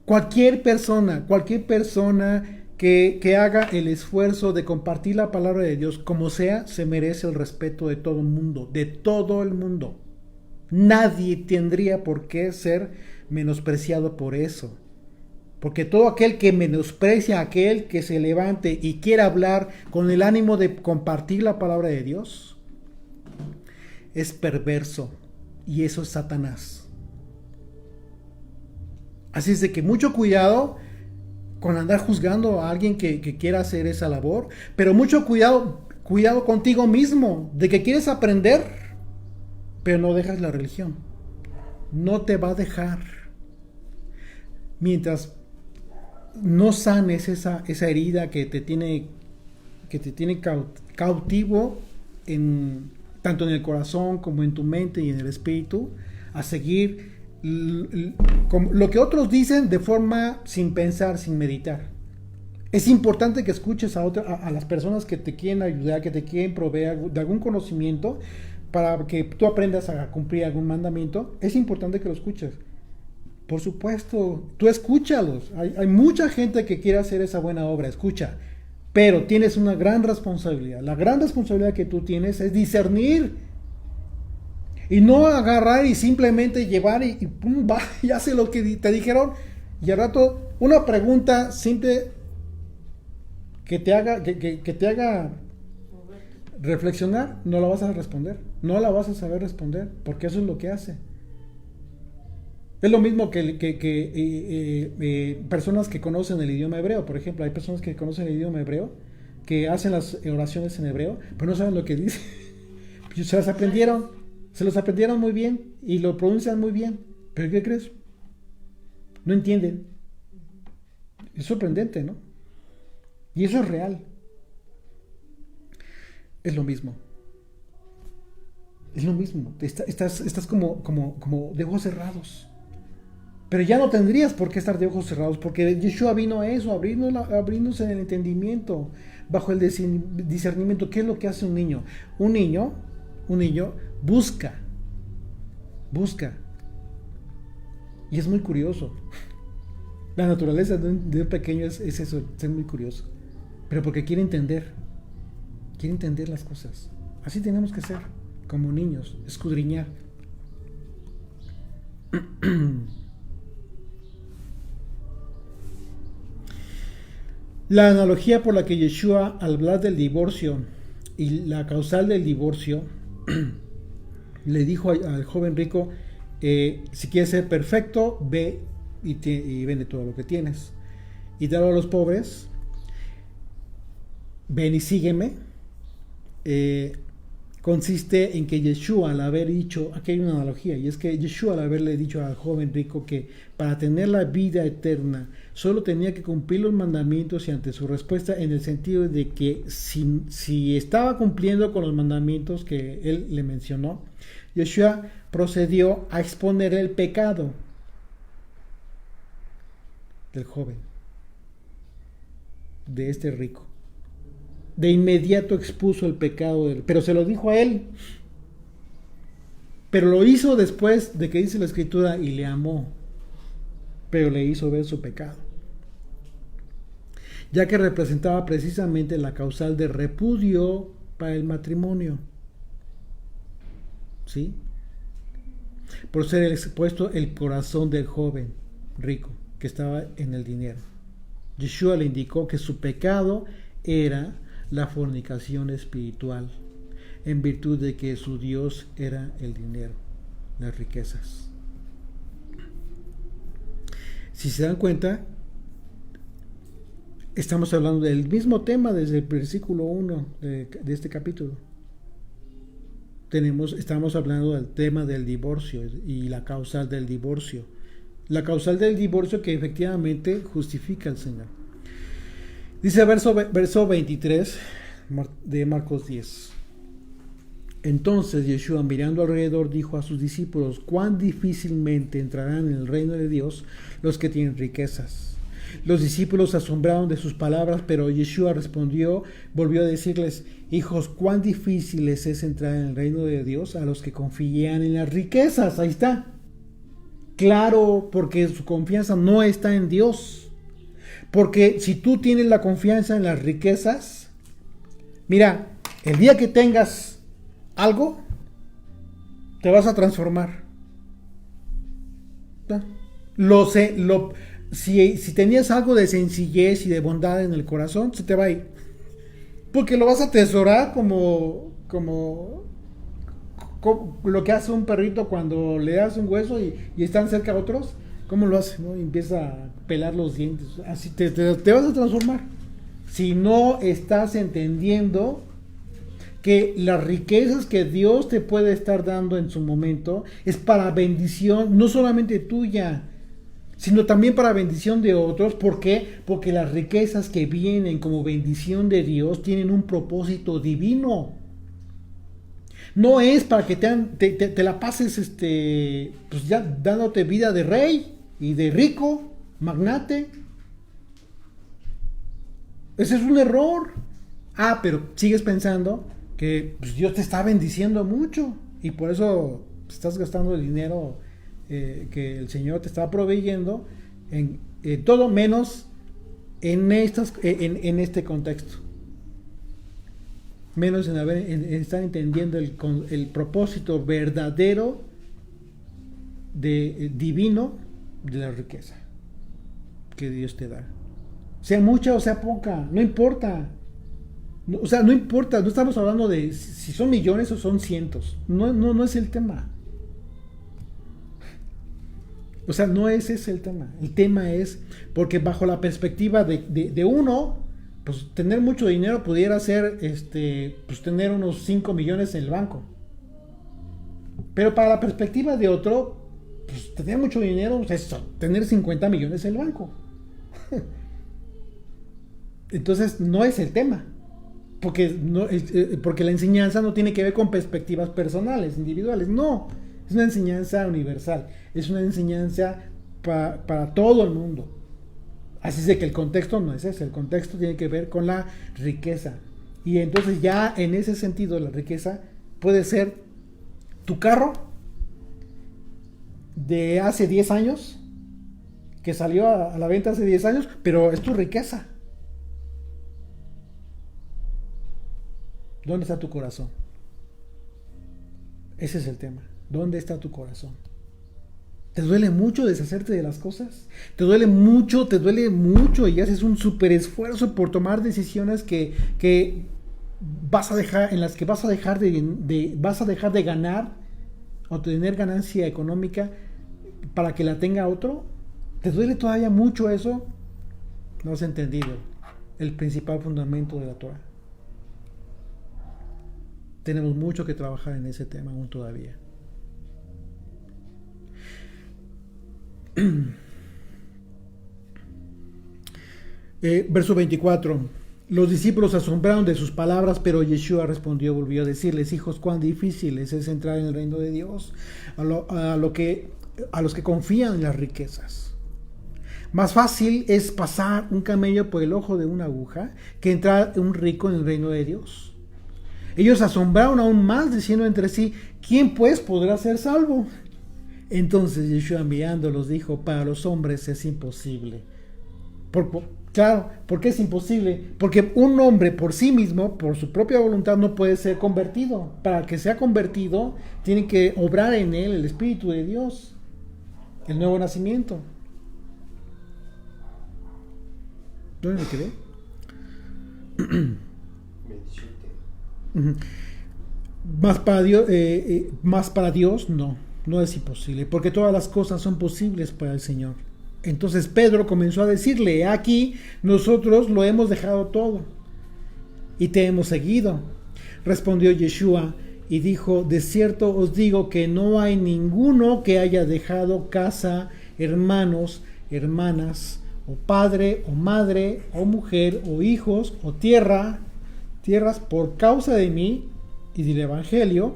Cualquier persona que haga el esfuerzo de compartir la palabra de Dios, como sea, se merece el respeto de todo el mundo, de todo el mundo. Nadie tendría por qué ser menospreciado por eso. Porque todo aquel que menosprecia a aquel que se levante y quiera hablar con el ánimo de compartir la palabra de Dios, es perverso, y eso es Satanás. Así es de que mucho cuidado con andar juzgando a alguien que quiera hacer esa labor, pero mucho cuidado contigo mismo, de que quieres aprender, pero no dejas la religión. No te va a dejar. Mientras no sanes esa herida que te tiene cautivo tanto en el corazón como en tu mente y en el espíritu, a seguir lo que otros dicen de forma sin pensar, sin meditar. Es importante que escuches a las personas que te quieren ayudar, que te quieren proveer de algún conocimiento para que tú aprendas a cumplir algún mandamiento. Es importante que lo escuches. Por supuesto, tú escúchalos. Hay mucha gente que quiere hacer esa buena obra, escucha. Pero tienes una gran responsabilidad. La gran responsabilidad que tú tienes es discernir. Y no agarrar y simplemente llevar y pum, va, y hace lo que te dijeron. Y al rato, una pregunta simple que te haga reflexionar, no la vas a responder. No la vas a saber responder, porque eso es lo que hace. Es lo mismo que personas que conocen el idioma hebreo. Por ejemplo, hay personas que conocen el idioma hebreo, que hacen las oraciones en hebreo, pero no saben lo que dice. Se los aprendieron muy bien y lo pronuncian muy bien. ¿Pero qué crees? No entienden. Es sorprendente, ¿no? Y eso es real. Es lo mismo. Es lo mismo. Estás como de ojos cerrados. Pero ya no tendrías por qué estar de ojos cerrados, porque Yeshua vino a eso, a abrirnos en el entendimiento, bajo el discernimiento. ¿Qué es lo que hace un niño? Un niño busca. Y es muy curioso. La naturaleza de un pequeño es eso, es muy curioso. Pero porque quiere entender las cosas. Así tenemos que ser, como niños, escudriñar. La analogía por la que Yeshua, al hablar del divorcio y la causal del divorcio, le dijo al joven rico, si quieres ser perfecto, ve y vende todo lo que tienes y dalo a los pobres, ven y sígueme. Consiste en que Yeshua, al haber dicho, aquí hay una analogía, y es que Yeshua, al haberle dicho al joven rico que para tener la vida eterna solo tenía que cumplir los mandamientos, y ante su respuesta en el sentido de que si estaba cumpliendo con los mandamientos que él le mencionó, Yeshua procedió a exponer el pecado del joven, de este rico. De inmediato expuso el pecado, pero se lo dijo a él. Pero lo hizo después de que dice la escritura, y le amó, pero le hizo ver su pecado, ya que representaba precisamente la causal de repudio para el matrimonio, ¿sí? Por ser expuesto el corazón del joven rico que estaba en el dinero. Yeshua le indicó que su pecado era la fornicación espiritual, en virtud de que su Dios era el dinero, las riquezas. Si se dan cuenta, estamos hablando del mismo tema desde el versículo 1 de este capítulo. Estamos hablando del tema del divorcio y la causal del divorcio. La causal del divorcio que efectivamente justifica al Señor. Dice verso 23 de Marcos 10. Entonces Yeshua, mirando alrededor, dijo a sus discípulos: cuán difícilmente entrarán en el reino de Dios los que tienen riquezas. Los discípulos se asombraron de sus palabras, pero Yeshua volvió a decirles: hijos, cuán difícil es entrar en el reino de Dios a los que confían en las riquezas. Ahí está. Claro, porque su confianza no está en Dios. Porque si tú tienes la confianza en las riquezas, mira, el día que tengas algo, te vas a transformar. Si tenías algo de sencillez y de bondad en el corazón, se te va a ir. Porque lo vas a atesorar como lo que hace un perrito cuando le das un hueso y están cerca otros. ¿Cómo lo hace? ¿No? Y empieza a pelar los dientes. Así te vas a transformar. Si no estás entendiendo que las riquezas que Dios te puede estar dando en su momento es para bendición, no solamente tuya, sino también para bendición de otros. ¿Por qué? Porque las riquezas que vienen como bendición de Dios tienen un propósito divino. No es para que te la pases pues ya dándote vida de rey y de rico, magnate. Ese es un error. Pero sigues pensando que pues, Dios te está bendiciendo mucho y por eso estás gastando el dinero que el Señor te está proveyendo en todo menos en este contexto. Menos en estar entendiendo el propósito verdadero divino de la riqueza que Dios te da. Sea mucha o sea poca, no importa. No, o sea, no importa, no estamos hablando de si son millones o son cientos. No es el tema. O sea, no es ese el tema. El tema es porque bajo la perspectiva de uno, pues tener mucho dinero pudiera ser pues tener unos 5 millones en el banco. Pero para la perspectiva de otro, pues tener mucho dinero es tener 50 millones en el banco. Entonces no es el tema. Porque la enseñanza no tiene que ver con perspectivas personales, individuales. No, es una enseñanza universal. Es una enseñanza para todo el mundo. Así es de que el contexto no es ese. El contexto tiene que ver con la riqueza. Y entonces ya en ese sentido la riqueza puede ser tu carro de hace 10 años, que salió a la venta hace 10 años, pero es tu riqueza. ¿Dónde está tu corazón? Ese es el tema. ¿Dónde está tu corazón? ¿Te duele mucho deshacerte de las cosas? ¿Te duele mucho y haces un súper esfuerzo por tomar decisiones que vas a dejar, en las que vas a dejar de ganar o tener ganancia económica para que la tenga otro? ¿Te duele todavía mucho eso? No has entendido el principal fundamento de la Torah. Tenemos mucho que trabajar en ese tema aún todavía. Verso 24. Los discípulos se asombraron de sus palabras, pero Yeshua volvió a decirles: hijos, cuán difícil es entrar en el reino de Dios a los que confían en las riquezas. Más fácil es pasar un camello por el ojo de una aguja que entrar un rico en el reino de Dios. Ellos se asombraron aún más, diciendo entre sí: ¿quién pues podrá ser salvo? Entonces Yeshua, mirándolos, dijo: para los hombres es imposible. Claro, ¿por qué es imposible? Porque un hombre por sí mismo, por su propia voluntad, no puede ser convertido. Para que sea convertido, tiene que obrar en él el Espíritu de Dios, el nuevo nacimiento. ¿Dónde me quedé? Más para Dios no es imposible, porque todas las cosas son posibles para el Señor. Entonces Pedro comenzó a decirle: aquí nosotros lo hemos dejado todo y te hemos seguido. Respondió Yeshua y dijo: de cierto os digo que no hay ninguno que haya dejado casa, hermanos, hermanas, o padre, o madre, o mujer, o hijos, o tierras por causa de mí y del Evangelio,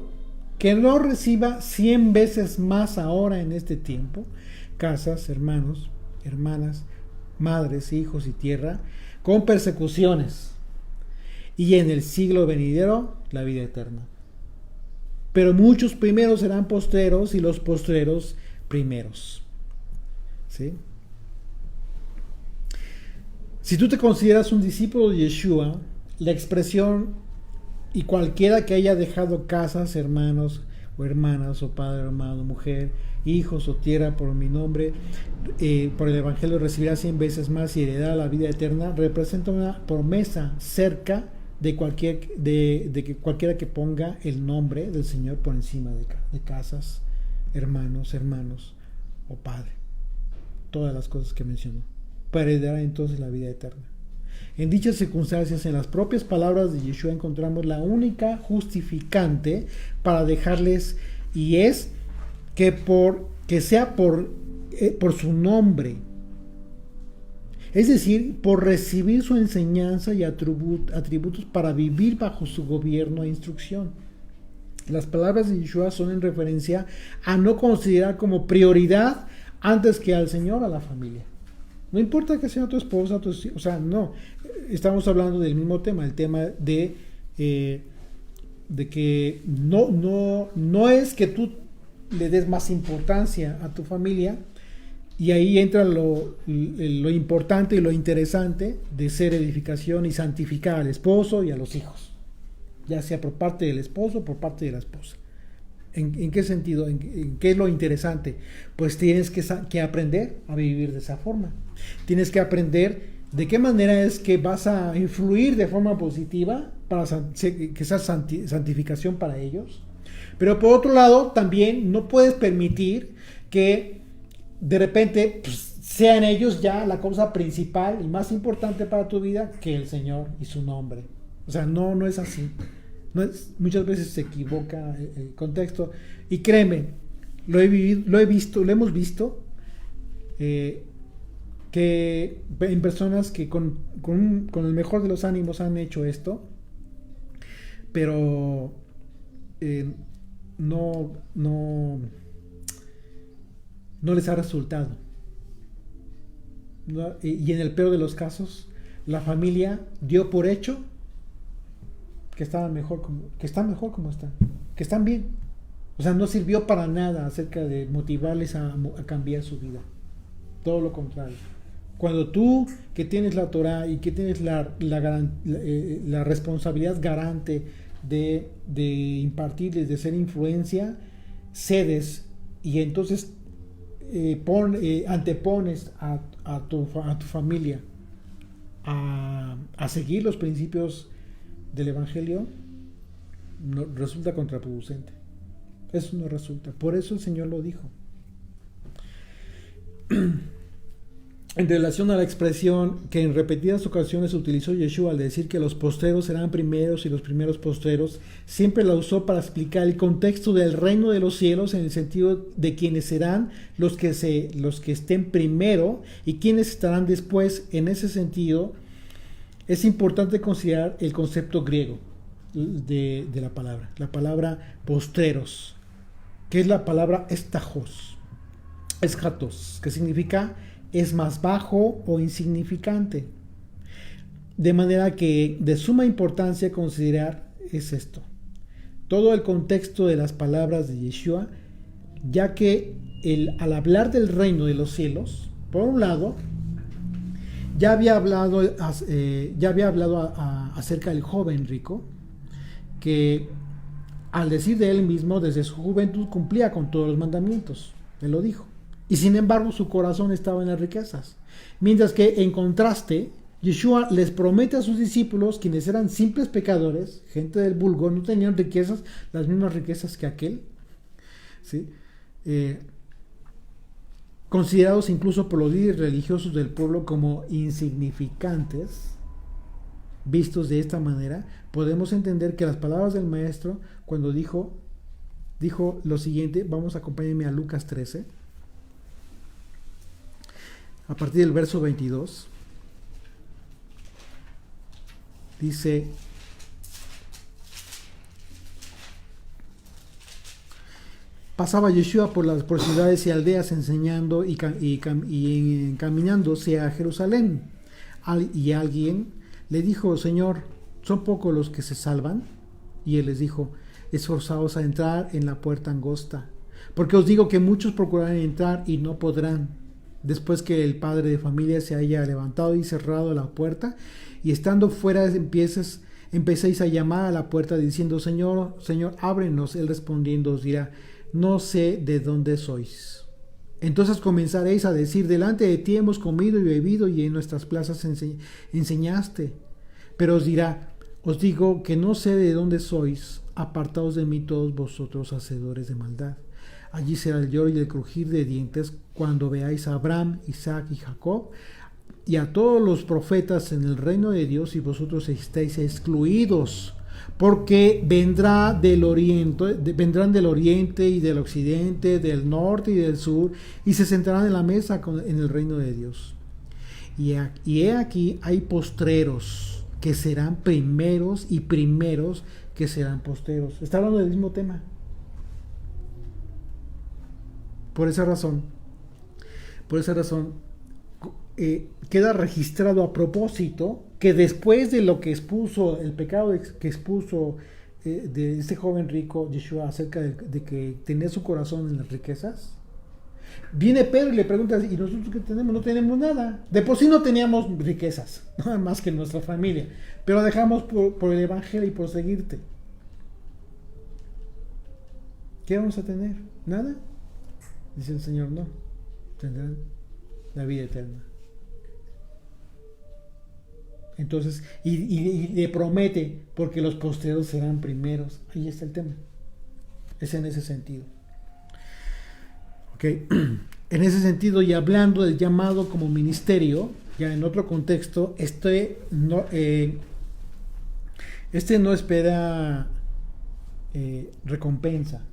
que no reciba 100 veces más ahora en este tiempo, casas, hermanos, hermanas, madres, hijos y tierra, con persecuciones, y en el siglo venidero la vida eterna. Pero muchos primeros serán postreros y los postreros primeros. ¿Sí? Si tú te consideras un discípulo de Yeshua, la expresión "y cualquiera que haya dejado casas, hermanos o hermanas, o padre, hermano, mujer, hijos o tierra por mi nombre, por el Evangelio, recibirá 100 veces más y heredará la vida eterna", representa una promesa cerca de que cualquiera que ponga el nombre del Señor por encima de casas, hermanos o padre. todas las cosas que mencionó, para heredar entonces la vida eterna. En dichas circunstancias, en las propias palabras de Yeshua encontramos la única justificante para dejarles, y es que sea por su nombre, es decir, por recibir su enseñanza y atributos para vivir bajo su gobierno e instrucción. Las palabras de Yeshua son en referencia a no considerar como prioridad antes que al Señor a la familia. No importa que sea tu esposa, o sea, no. Estamos hablando del mismo tema, el tema de que no es que tú le des más importancia a tu familia, y ahí entra lo importante y lo interesante de ser edificación y santificar al esposo y a los hijos, ya sea por parte del esposo o por parte de la esposa. ¿En qué sentido? ¿En qué es lo interesante? Pues tienes que aprender a vivir de esa forma. Tienes que aprender de qué manera es que vas a influir de forma positiva para que sea santificación para ellos. Pero por otro lado, también no puedes permitir que de repente pues, sean ellos ya la cosa principal y más importante para tu vida que el Señor y su nombre. O sea, no es así. Muchas veces se equivoca el contexto, y créeme, lo hemos visto que en personas que con el mejor de los ánimos han hecho esto, pero no les ha resultado, ¿no? Y en el peor de los casos, la familia dio por hecho que están mejor como están, que están bien. O sea, no sirvió para nada acerca de motivarles a cambiar su vida. Todo lo contrario. Cuando tú, que tienes la Torah y que tienes la responsabilidad garante de impartirles, de ser influencia, cedes y entonces antepones a tu familia a seguir los principios del Evangelio, no, resulta contraproducente. Eso no resulta. Por eso el Señor lo dijo. En relación a la expresión que en repetidas ocasiones utilizó Yeshua al decir que los postreros serán primeros y los primeros postreros, siempre la usó para explicar el contexto del reino de los cielos, en el sentido de quienes serán los que estén primero y quienes estarán después. En ese sentido, es importante considerar el concepto griego de la palabra postreros, que es la palabra eschatos, que significa es más bajo o insignificante. De manera que de suma importancia considerar es esto. Todo el contexto de las palabras de Yeshua, ya que al hablar del reino de los cielos, por un lado, ya había hablado acerca del joven rico, que al decir de él mismo, desde su juventud cumplía con todos los mandamientos. Él lo dijo. Y sin embargo su corazón estaba en las riquezas. Mientras que en contraste, Yeshua les promete a sus discípulos, quienes eran simples pecadores, gente del vulgo, no tenían riquezas, las mismas riquezas que aquel, ¿sí? Considerados incluso por los líderes religiosos del pueblo como insignificantes. Vistos de esta manera, podemos entender que las palabras del maestro, cuando dijo lo siguiente. Vamos a acompañarme a Lucas 13, a partir del verso 22. Dice: pasaba Yeshua por las ciudades y aldeas enseñando y encaminándose a Jerusalén. Y alguien le dijo: Señor, ¿son pocos los que se salvan? Y él les dijo: esforzaos a entrar en la puerta angosta, porque os digo que muchos procurarán entrar y no podrán. Después que el padre de familia se haya levantado y cerrado la puerta, y estando fuera empecéis a llamar a la puerta diciendo: Señor, Señor, ábrenos. Él respondiendo os dirá: no sé de dónde sois. Entonces comenzaréis a decir: delante de ti hemos comido y bebido, y en nuestras plazas enseñaste. Pero os dirá: os digo que no sé de dónde sois, apartaos de mí todos vosotros hacedores de maldad. Allí será el lloro y el crujir de dientes cuando veáis a Abraham, Isaac y Jacob y a todos los profetas en el reino de Dios y vosotros estéis excluidos, porque vendrán del oriente y del occidente, del norte y del sur, y se sentarán en la mesa en el reino de Dios. Y he aquí hay postreros que serán primeros y primeros que serán postreros. Está hablando del mismo tema. Por esa razón, queda registrado a propósito que después de lo que expuso, el pecado que expuso de este joven rico, Yeshua, acerca de que tenía su corazón en las riquezas, viene Pedro y le pregunta, ¿y nosotros qué tenemos? No tenemos nada. De por sí no teníamos riquezas, nada más que nuestra familia, pero dejamos por el evangelio y por seguirte. ¿Qué vamos a tener? ¿Nada? Dice el Señor, no, tendrán la vida eterna. Entonces, y le promete, porque los postreros serán primeros. Ahí está el tema. Es en ese sentido. Ok. En ese sentido, y hablando del llamado como ministerio, ya en otro contexto, este no espera recompensa.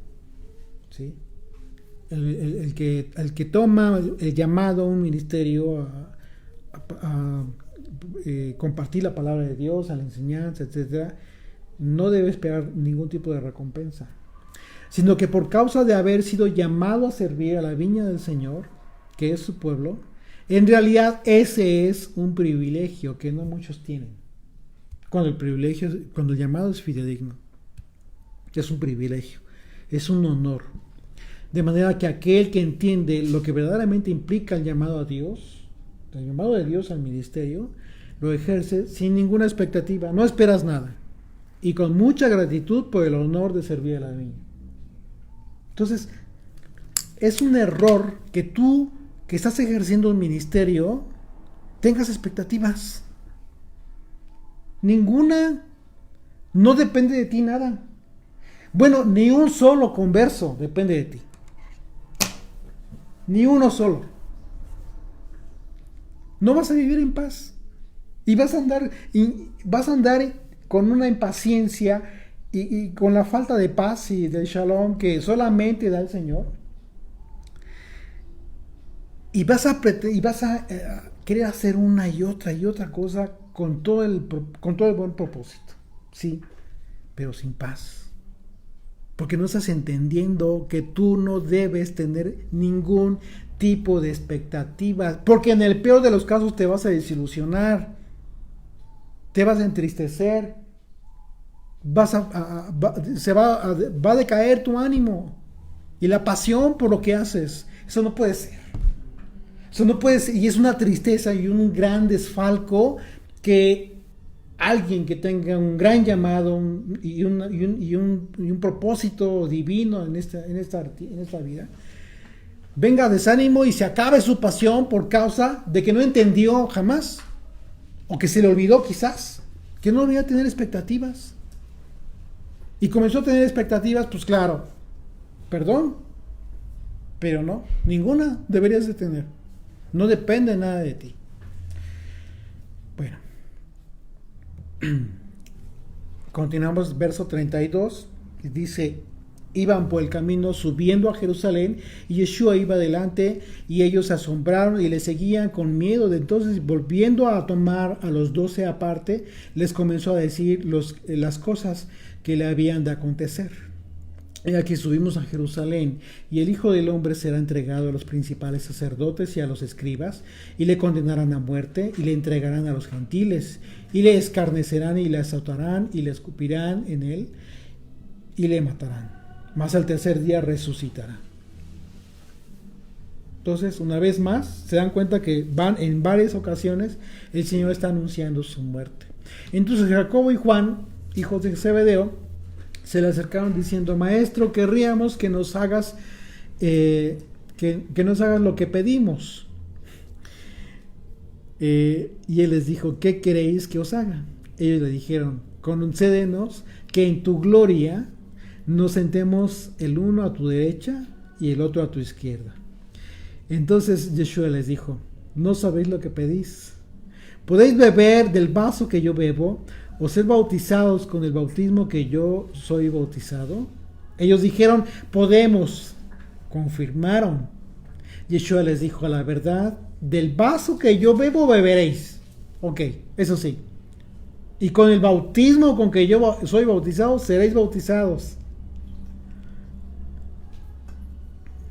¿Sí? El que toma el llamado a un ministerio a compartir la palabra de Dios, a la enseñanza, etcétera, no debe esperar ningún tipo de recompensa, sino que por causa de haber sido llamado a servir a la viña del Señor, que es su pueblo, en realidad ese es un privilegio que no muchos tienen. Cuando el llamado es fidedigno, es un privilegio, es un honor. De manera que aquel que entiende lo que verdaderamente implica el llamado a Dios, el llamado de Dios al ministerio, lo ejerce sin ninguna expectativa, no esperas nada, y con mucha gratitud por el honor de servir a la viña. Entonces, es un error que tú, que estás ejerciendo un ministerio, tengas expectativas. Ninguna. No depende de ti nada. Bueno, ni un solo converso depende de ti. Ni uno solo. No vas a vivir en paz. Y vas a andar con una impaciencia y con la falta de paz y del shalom que solamente da el Señor. Y vas a querer hacer una y otra cosa con todo el buen propósito. Sí, pero sin paz. Porque no estás entendiendo que tú no debes tener ningún tipo de expectativas. Porque en el peor de los casos te vas a desilusionar. Te vas a entristecer. Va a decaer tu ánimo. Y la pasión por lo que haces. Eso no puede ser. Eso no puede ser. Y es una tristeza y un gran desfalco que alguien que tenga un gran llamado y un propósito divino en esta vida, venga desánimo y se acabe su pasión por causa de que no entendió jamás, o que se le olvidó quizás, que no debía tener expectativas. Y comenzó a tener expectativas, pues claro, perdón, pero no, ninguna deberías de tener. No depende nada de ti. Bueno. Continuamos, verso 32, dice: iban por el camino subiendo a Jerusalén, y Yeshua iba adelante, y ellos se asombraron y le seguían con miedo. Entonces, volviendo a tomar a los 12 aparte, les comenzó a decir las cosas que le habían de acontecer. Y aquí subimos a Jerusalén, y el Hijo del Hombre será entregado a los principales sacerdotes y a los escribas, y le condenarán a muerte, y le entregarán a los gentiles, y le escarnecerán, y le azotarán, y le escupirán en él, y le matarán. Mas al tercer día resucitará. Entonces, una vez más, se dan cuenta que en varias ocasiones el Señor está anunciando su muerte. Entonces Jacobo y Juan, hijos de Zebedeo, se le acercaron diciendo: Maestro, querríamos que nos hagas que nos hagas lo que pedimos. Y él les dijo: ¿qué queréis que os haga? Ellos le dijeron: concédenos que en tu gloria nos sentemos el uno a tu derecha y el otro a tu izquierda. Entonces Yeshua les dijo, no sabéis lo que pedís. ¿Podéis beber del vaso que yo bebo o ser bautizados con el bautismo que yo soy bautizado? Ellos dijeron, podemos. Confirmaron. Yeshua les dijo, a la verdad, del vaso que yo bebo beberéis. Ok, eso sí. Y con el bautismo con que yo soy bautizado, seréis bautizados.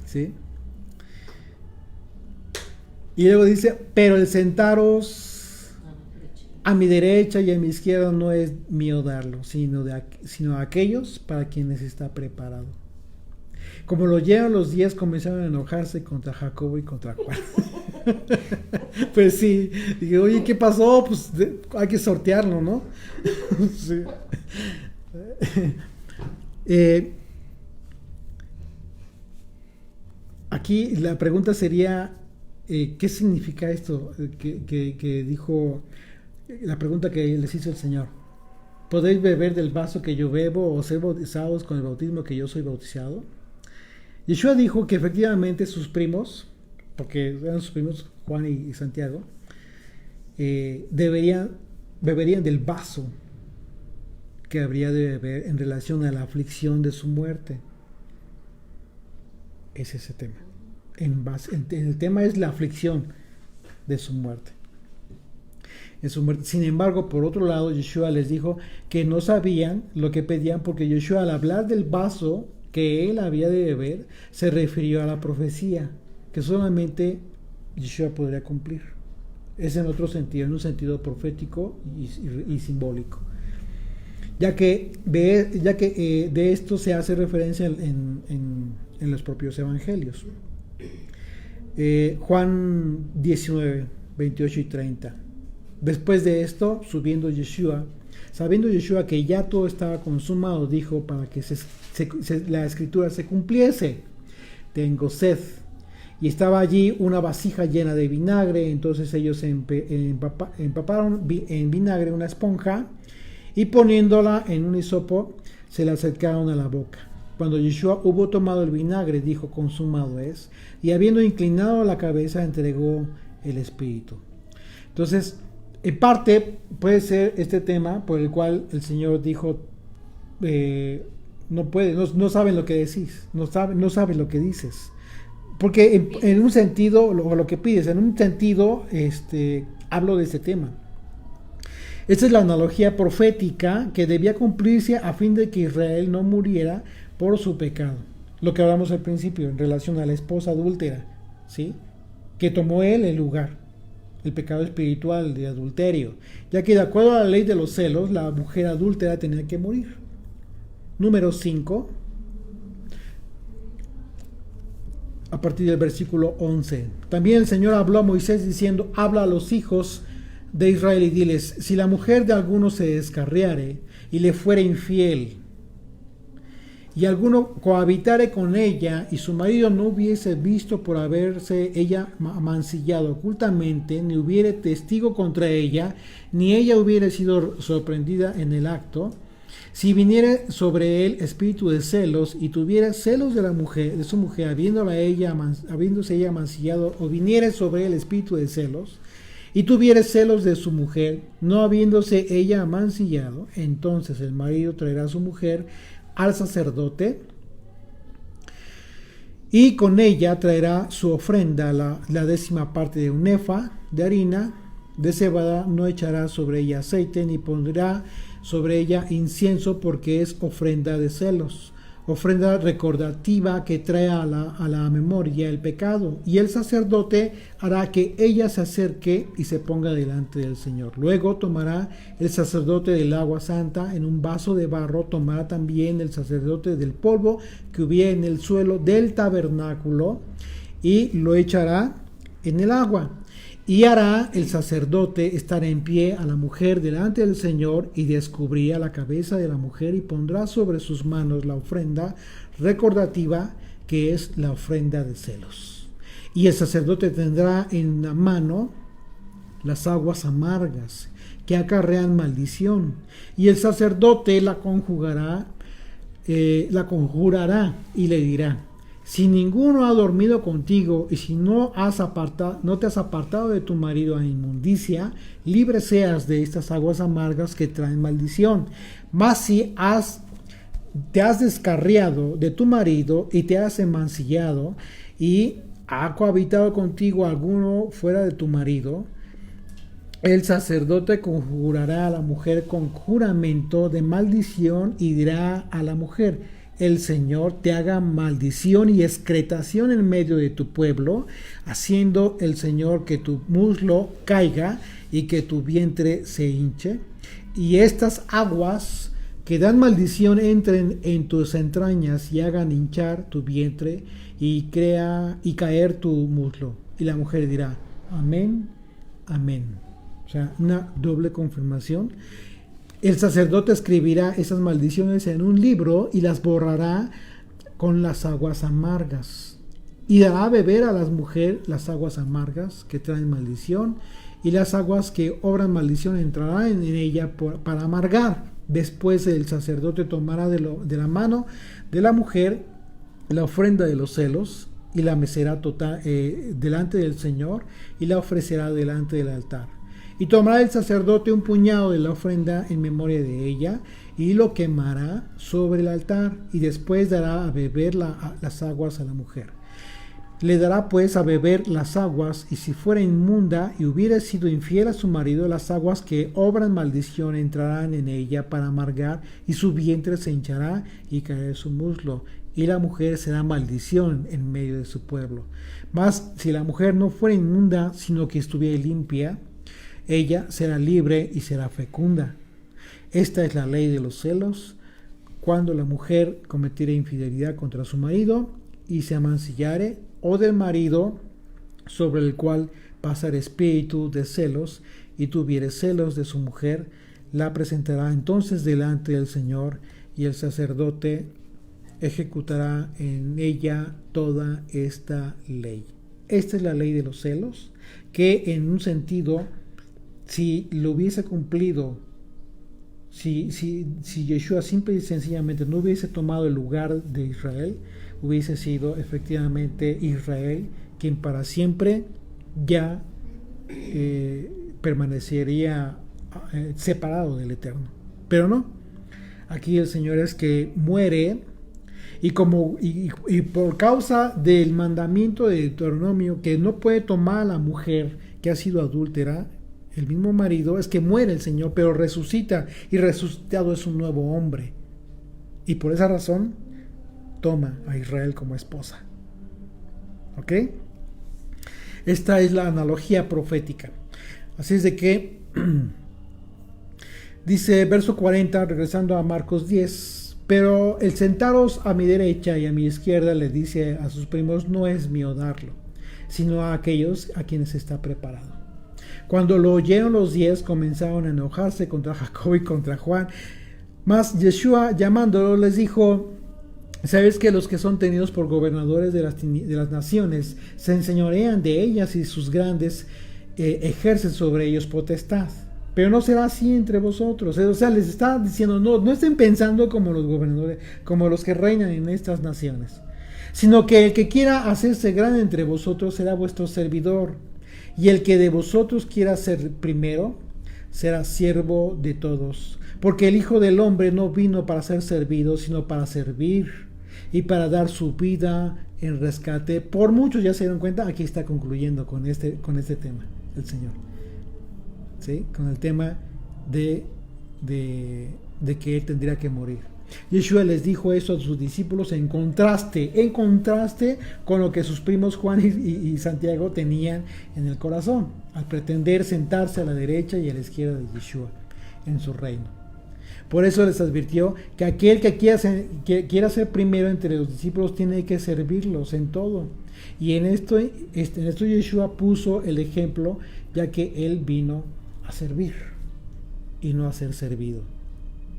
¿Sí? Y luego dice, pero el sentaros a mi derecha y a mi izquierda no es mío darlo, sino a aquellos para quienes está preparado. Como lo oyeron los 10, comenzaron a enojarse contra Jacobo y contra Juan. Pues sí, dije, oye, ¿qué pasó? Pues hay que sortearlo, ¿no? Sí. Aquí la pregunta sería, ¿qué significa esto que dijo, la pregunta que les hizo el Señor? ¿Podéis beber del vaso que yo bebo o ser bautizados con el bautismo que yo soy bautizado? Yeshua dijo que efectivamente sus primos, porque eran sus primos Juan y Santiago, beberían del vaso que habría de beber en relación a la aflicción de su muerte. Es ese tema. El tema es la aflicción de su muerte. Sin embargo, por otro lado, Yeshua les dijo que no sabían lo que pedían, porque Yeshua, al hablar del vaso que él había de beber, se refirió a la profecía que solamente Yeshua podría cumplir. Es en otro sentido, en un sentido profético y simbólico, ya que de esto se hace referencia en los propios evangelios. Juan 19, 28 y 30. Después de esto, sabiendo Yeshua que ya todo estaba consumado, dijo, para que la escritura se cumpliese: tengo sed. Y estaba allí una vasija llena de vinagre. Entonces ellos empaparon en vinagre una esponja y poniéndola en un hisopo se la acercaron a la boca. Cuando Yeshua hubo tomado el vinagre, dijo, consumado es, y habiendo inclinado la cabeza, entregó el espíritu. Entonces, en parte puede ser este tema por el cual el Señor dijo, no saben lo que decís, no saben lo que dices. Porque en un sentido, lo que pides, en un sentido, hablo de este tema. Esta es la analogía profética que debía cumplirse a fin de que Israel no muriera por su pecado. Lo que hablamos al principio en relación a la esposa adúltera, ¿sí? Que tomó él el lugar, el pecado espiritual de adulterio, ya que de acuerdo a la ley de los celos, la mujer adúltera tenía que morir. Número 5, a partir del versículo 11. También el Señor habló a Moisés diciendo, habla a los hijos de Israel y diles, si la mujer de alguno se descarriare y le fuere infiel, y alguno cohabitare con ella, y su marido no hubiese visto por haberse ella mancillado ocultamente, ni hubiere testigo contra ella, ni ella hubiere sido sorprendida en el acto, si viniere sobre él espíritu de celos, y tuviera celos de su mujer, habiéndose ella mancillado, o viniere sobre él espíritu de celos, y tuviere celos de su mujer, no habiéndose ella mancillado, entonces el marido traerá a su mujer al sacerdote, y con ella traerá su ofrenda, la 10ª parte de un efa de harina de cebada, no echará sobre ella aceite, ni pondrá sobre ella incienso, porque es ofrenda de celos, ofrenda recordativa que trae a la memoria el pecado, y el sacerdote hará que ella se acerque y se ponga delante del Señor. Luego tomará el sacerdote del agua santa en un vaso de barro, tomará también el sacerdote del polvo que hubiera en el suelo del tabernáculo y lo echará en el agua. Y hará el sacerdote estar en pie a la mujer delante del Señor, y descubrirá la cabeza de la mujer y pondrá sobre sus manos la ofrenda recordativa, que es la ofrenda de celos. Y el sacerdote tendrá en la mano las aguas amargas que acarrean maldición, y el sacerdote la conjurará y le dirá: Si ninguno ha dormido contigo y si no te has apartado de tu marido a inmundicia, libre seas de estas aguas amargas que traen maldición. Mas si te has descarriado de tu marido y te has emancillado y ha cohabitado contigo alguno fuera de tu marido, el sacerdote conjurará a la mujer con juramento de maldición y dirá a la mujer: el Señor te haga maldición y excretación en medio de tu pueblo, haciendo el Señor que tu muslo caiga y que tu vientre se hinche, y estas aguas que dan maldición entren en tus entrañas y hagan hinchar tu vientre y caer tu muslo. Y la mujer dirá: amén, amén. O sea, una doble confirmación. El sacerdote escribirá esas maldiciones en un libro y las borrará con las aguas amargas. Y dará a beber a las mujeres las aguas amargas que traen maldición, y las aguas que obran maldición entrarán en ella para amargar. Después el sacerdote tomará de la mano de la mujer la ofrenda de los celos y la mecerá delante del Señor y la ofrecerá delante del altar. Y tomará el sacerdote un puñado de la ofrenda en memoria de ella y lo quemará sobre el altar, y después dará a beber las aguas a la mujer. Le dará pues a beber las aguas, y si fuera inmunda y hubiera sido infiel a su marido, las aguas que obran maldición entrarán en ella para amargar, y su vientre se hinchará y caerá su muslo, y la mujer será maldición en medio de su pueblo. Mas si la mujer no fuera inmunda, sino que estuviera limpia, ella será libre y será fecunda. Esta es la ley de los celos, cuando la mujer cometiere infidelidad contra su marido y se amancillare, o del marido sobre el cual pasare espíritu de celos y tuviere celos de su mujer, la presentará entonces delante del Señor, y el sacerdote ejecutará en ella toda esta ley. Esta es la ley de los celos, que en un sentido, si lo hubiese cumplido, si Yeshua simple y sencillamente no hubiese tomado el lugar de Israel, hubiese sido efectivamente Israel quien para siempre ya permanecería separado del Eterno. Pero no, aquí el Señor es que muere, y por causa del mandamiento de Deuteronomio, que no puede tomar a la mujer que ha sido adúltera, el mismo marido, es que muere el Señor, pero resucita, y resucitado es un nuevo hombre, y por esa razón toma a Israel como esposa. ¿Ok? Esta es la analogía profética. Así es de que dice verso 40, regresando a Marcos 10: pero el sentaros a mi derecha y a mi izquierda, le dice a sus primos, no es mío darlo, sino a aquellos a quienes está preparado. Cuando lo oyeron los 10, comenzaron a enojarse contra Jacob y contra Juan. Mas Yeshua, llamándolo, les dijo: ¿sabéis que los que son tenidos por gobernadores de las naciones se enseñorean de ellas, y sus grandes ejercen sobre ellos potestad? Pero no será así entre vosotros. O sea, les está diciendo, no estén pensando como los gobernadores, como los que reinan en estas naciones, sino que el que quiera hacerse grande entre vosotros será vuestro servidor, y el que de vosotros quiera ser primero será siervo de todos. Porque el Hijo del Hombre no vino para ser servido, sino para servir y para dar su vida en rescate por muchos. Ya se dieron cuenta, aquí está concluyendo con este tema el Señor, ¿sí? Con el tema de que Él tendría que morir. Yeshua les dijo eso a sus discípulos en contraste con lo que sus primos Juan y Santiago tenían en el corazón, al pretender sentarse a la derecha y a la izquierda de Yeshua en su reino. Por eso les advirtió que aquel que quiera ser primero entre los discípulos tiene que servirlos en todo. Y en esto Yeshua puso el ejemplo, ya que Él vino a servir y no a ser servido.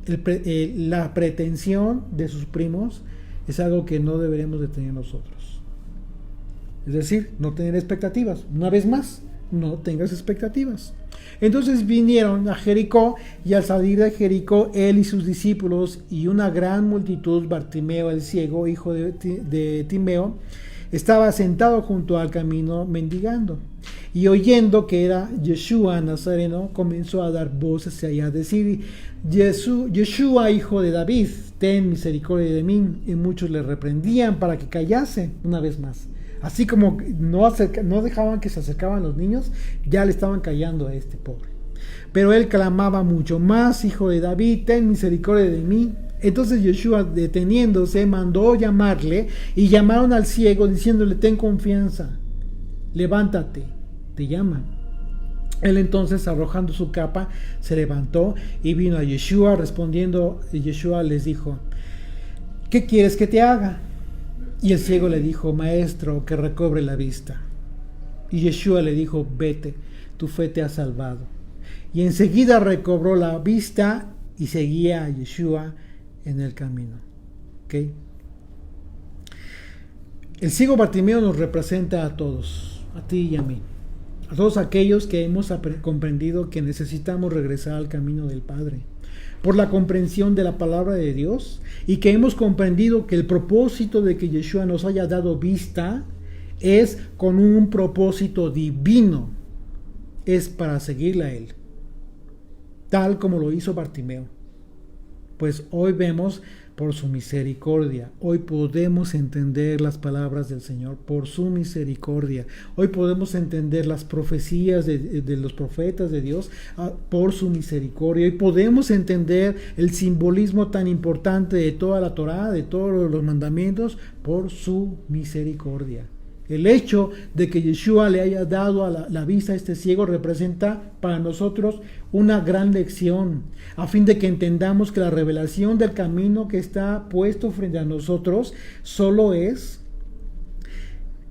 La pretensión de sus primos es algo que no deberemos de tener nosotros. Es decir, no tener expectativas. Una vez más, no tengas expectativas. Entonces vinieron a Jericó, y al salir de Jericó, él y sus discípulos y una gran multitud, Bartimeo el ciego, hijo de Timeo, estaba sentado junto al camino mendigando. Y oyendo que era Yeshua Nazareno, comenzó a dar voces y a decir: Yeshua, hijo de David, ten misericordia de mí. Y muchos le reprendían para que callase una vez más. Así como no dejaban que se acercaban los niños, ya le estaban callando a este pobre. Pero él clamaba mucho más: Hijo de David, ten misericordia de mí. Entonces Yeshua, deteniéndose, mandó llamarle, y llamaron al ciego diciéndole: ten confianza, levántate, te llaman. Él entonces, arrojando su capa, se levantó y vino a Yeshua. Respondiendo, Yeshua les dijo: ¿qué quieres que te haga? Y el ciego le dijo: Maestro, que recobre la vista. Y Yeshua le dijo: vete, tu fe te ha salvado. Y enseguida recobró la vista y seguía a Yeshua en el camino. ¿Okay? El ciego Bartimeo nos representa a todos, a ti y a mí, a todos aquellos que hemos comprendido que necesitamos regresar al camino del Padre, por la comprensión de la palabra de Dios, y que hemos comprendido que el propósito de que Yeshua nos haya dado vista es con un propósito divino, es para seguirle a Él, tal como lo hizo Bartimeo. Pues hoy vemos por su misericordia, hoy podemos entender las palabras del Señor por su misericordia, hoy podemos entender las profecías de los profetas de Dios por su misericordia, y podemos entender el simbolismo tan importante de toda la Torá, de todos los mandamientos, por su misericordia. El hecho de que Yeshua le haya dado a la vista a este ciego representa para nosotros una gran lección, a fin de que entendamos que la revelación del camino que está puesto frente a nosotros solo es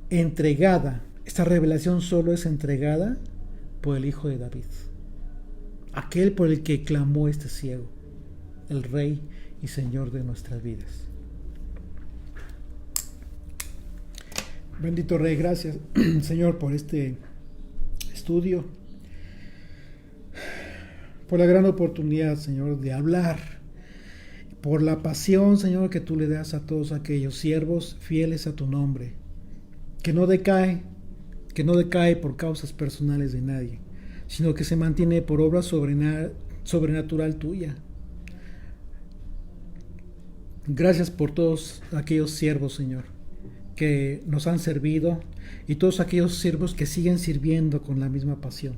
entregada. Esta revelación solo es entregada por el Hijo de David, aquel por el que clamó este ciego, el Rey y Señor de nuestras vidas. Bendito Rey, gracias, Señor, por este estudio, por la gran oportunidad, Señor, de hablar, por la pasión, Señor, que tú le das a todos aquellos siervos fieles a tu nombre, que no decae por causas personales de nadie, sino que se mantiene por obra sobrenatural tuya. Gracias por todos aquellos siervos, Señor, que nos han servido, y todos aquellos siervos que siguen sirviendo con la misma pasión.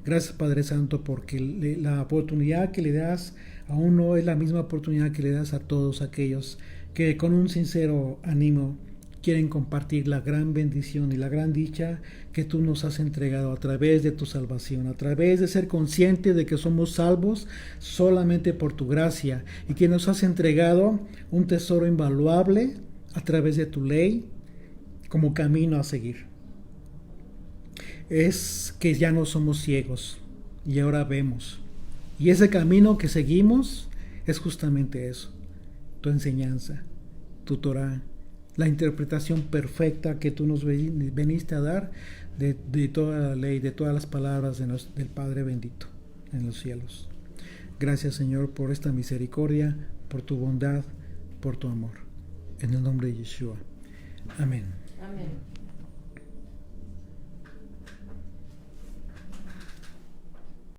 Gracias, Padre Santo, porque la oportunidad que le das a uno es la misma oportunidad que le das a todos aquellos que con un sincero ánimo quieren compartir la gran bendición y la gran dicha que tú nos has entregado a través de tu salvación, a través de ser conscientes de que somos salvos solamente por tu gracia, y que nos has entregado un tesoro invaluable a través de tu ley como camino a seguir. Es que ya no somos ciegos y ahora vemos, y ese camino que seguimos es justamente eso: tu enseñanza, tu Torah, la interpretación perfecta que tú nos veniste a dar de toda la ley, de todas las palabras del Padre bendito en los cielos. Gracias, Señor, por esta misericordia, por tu bondad, por tu amor. En el nombre de Yeshua. Amén. Amén.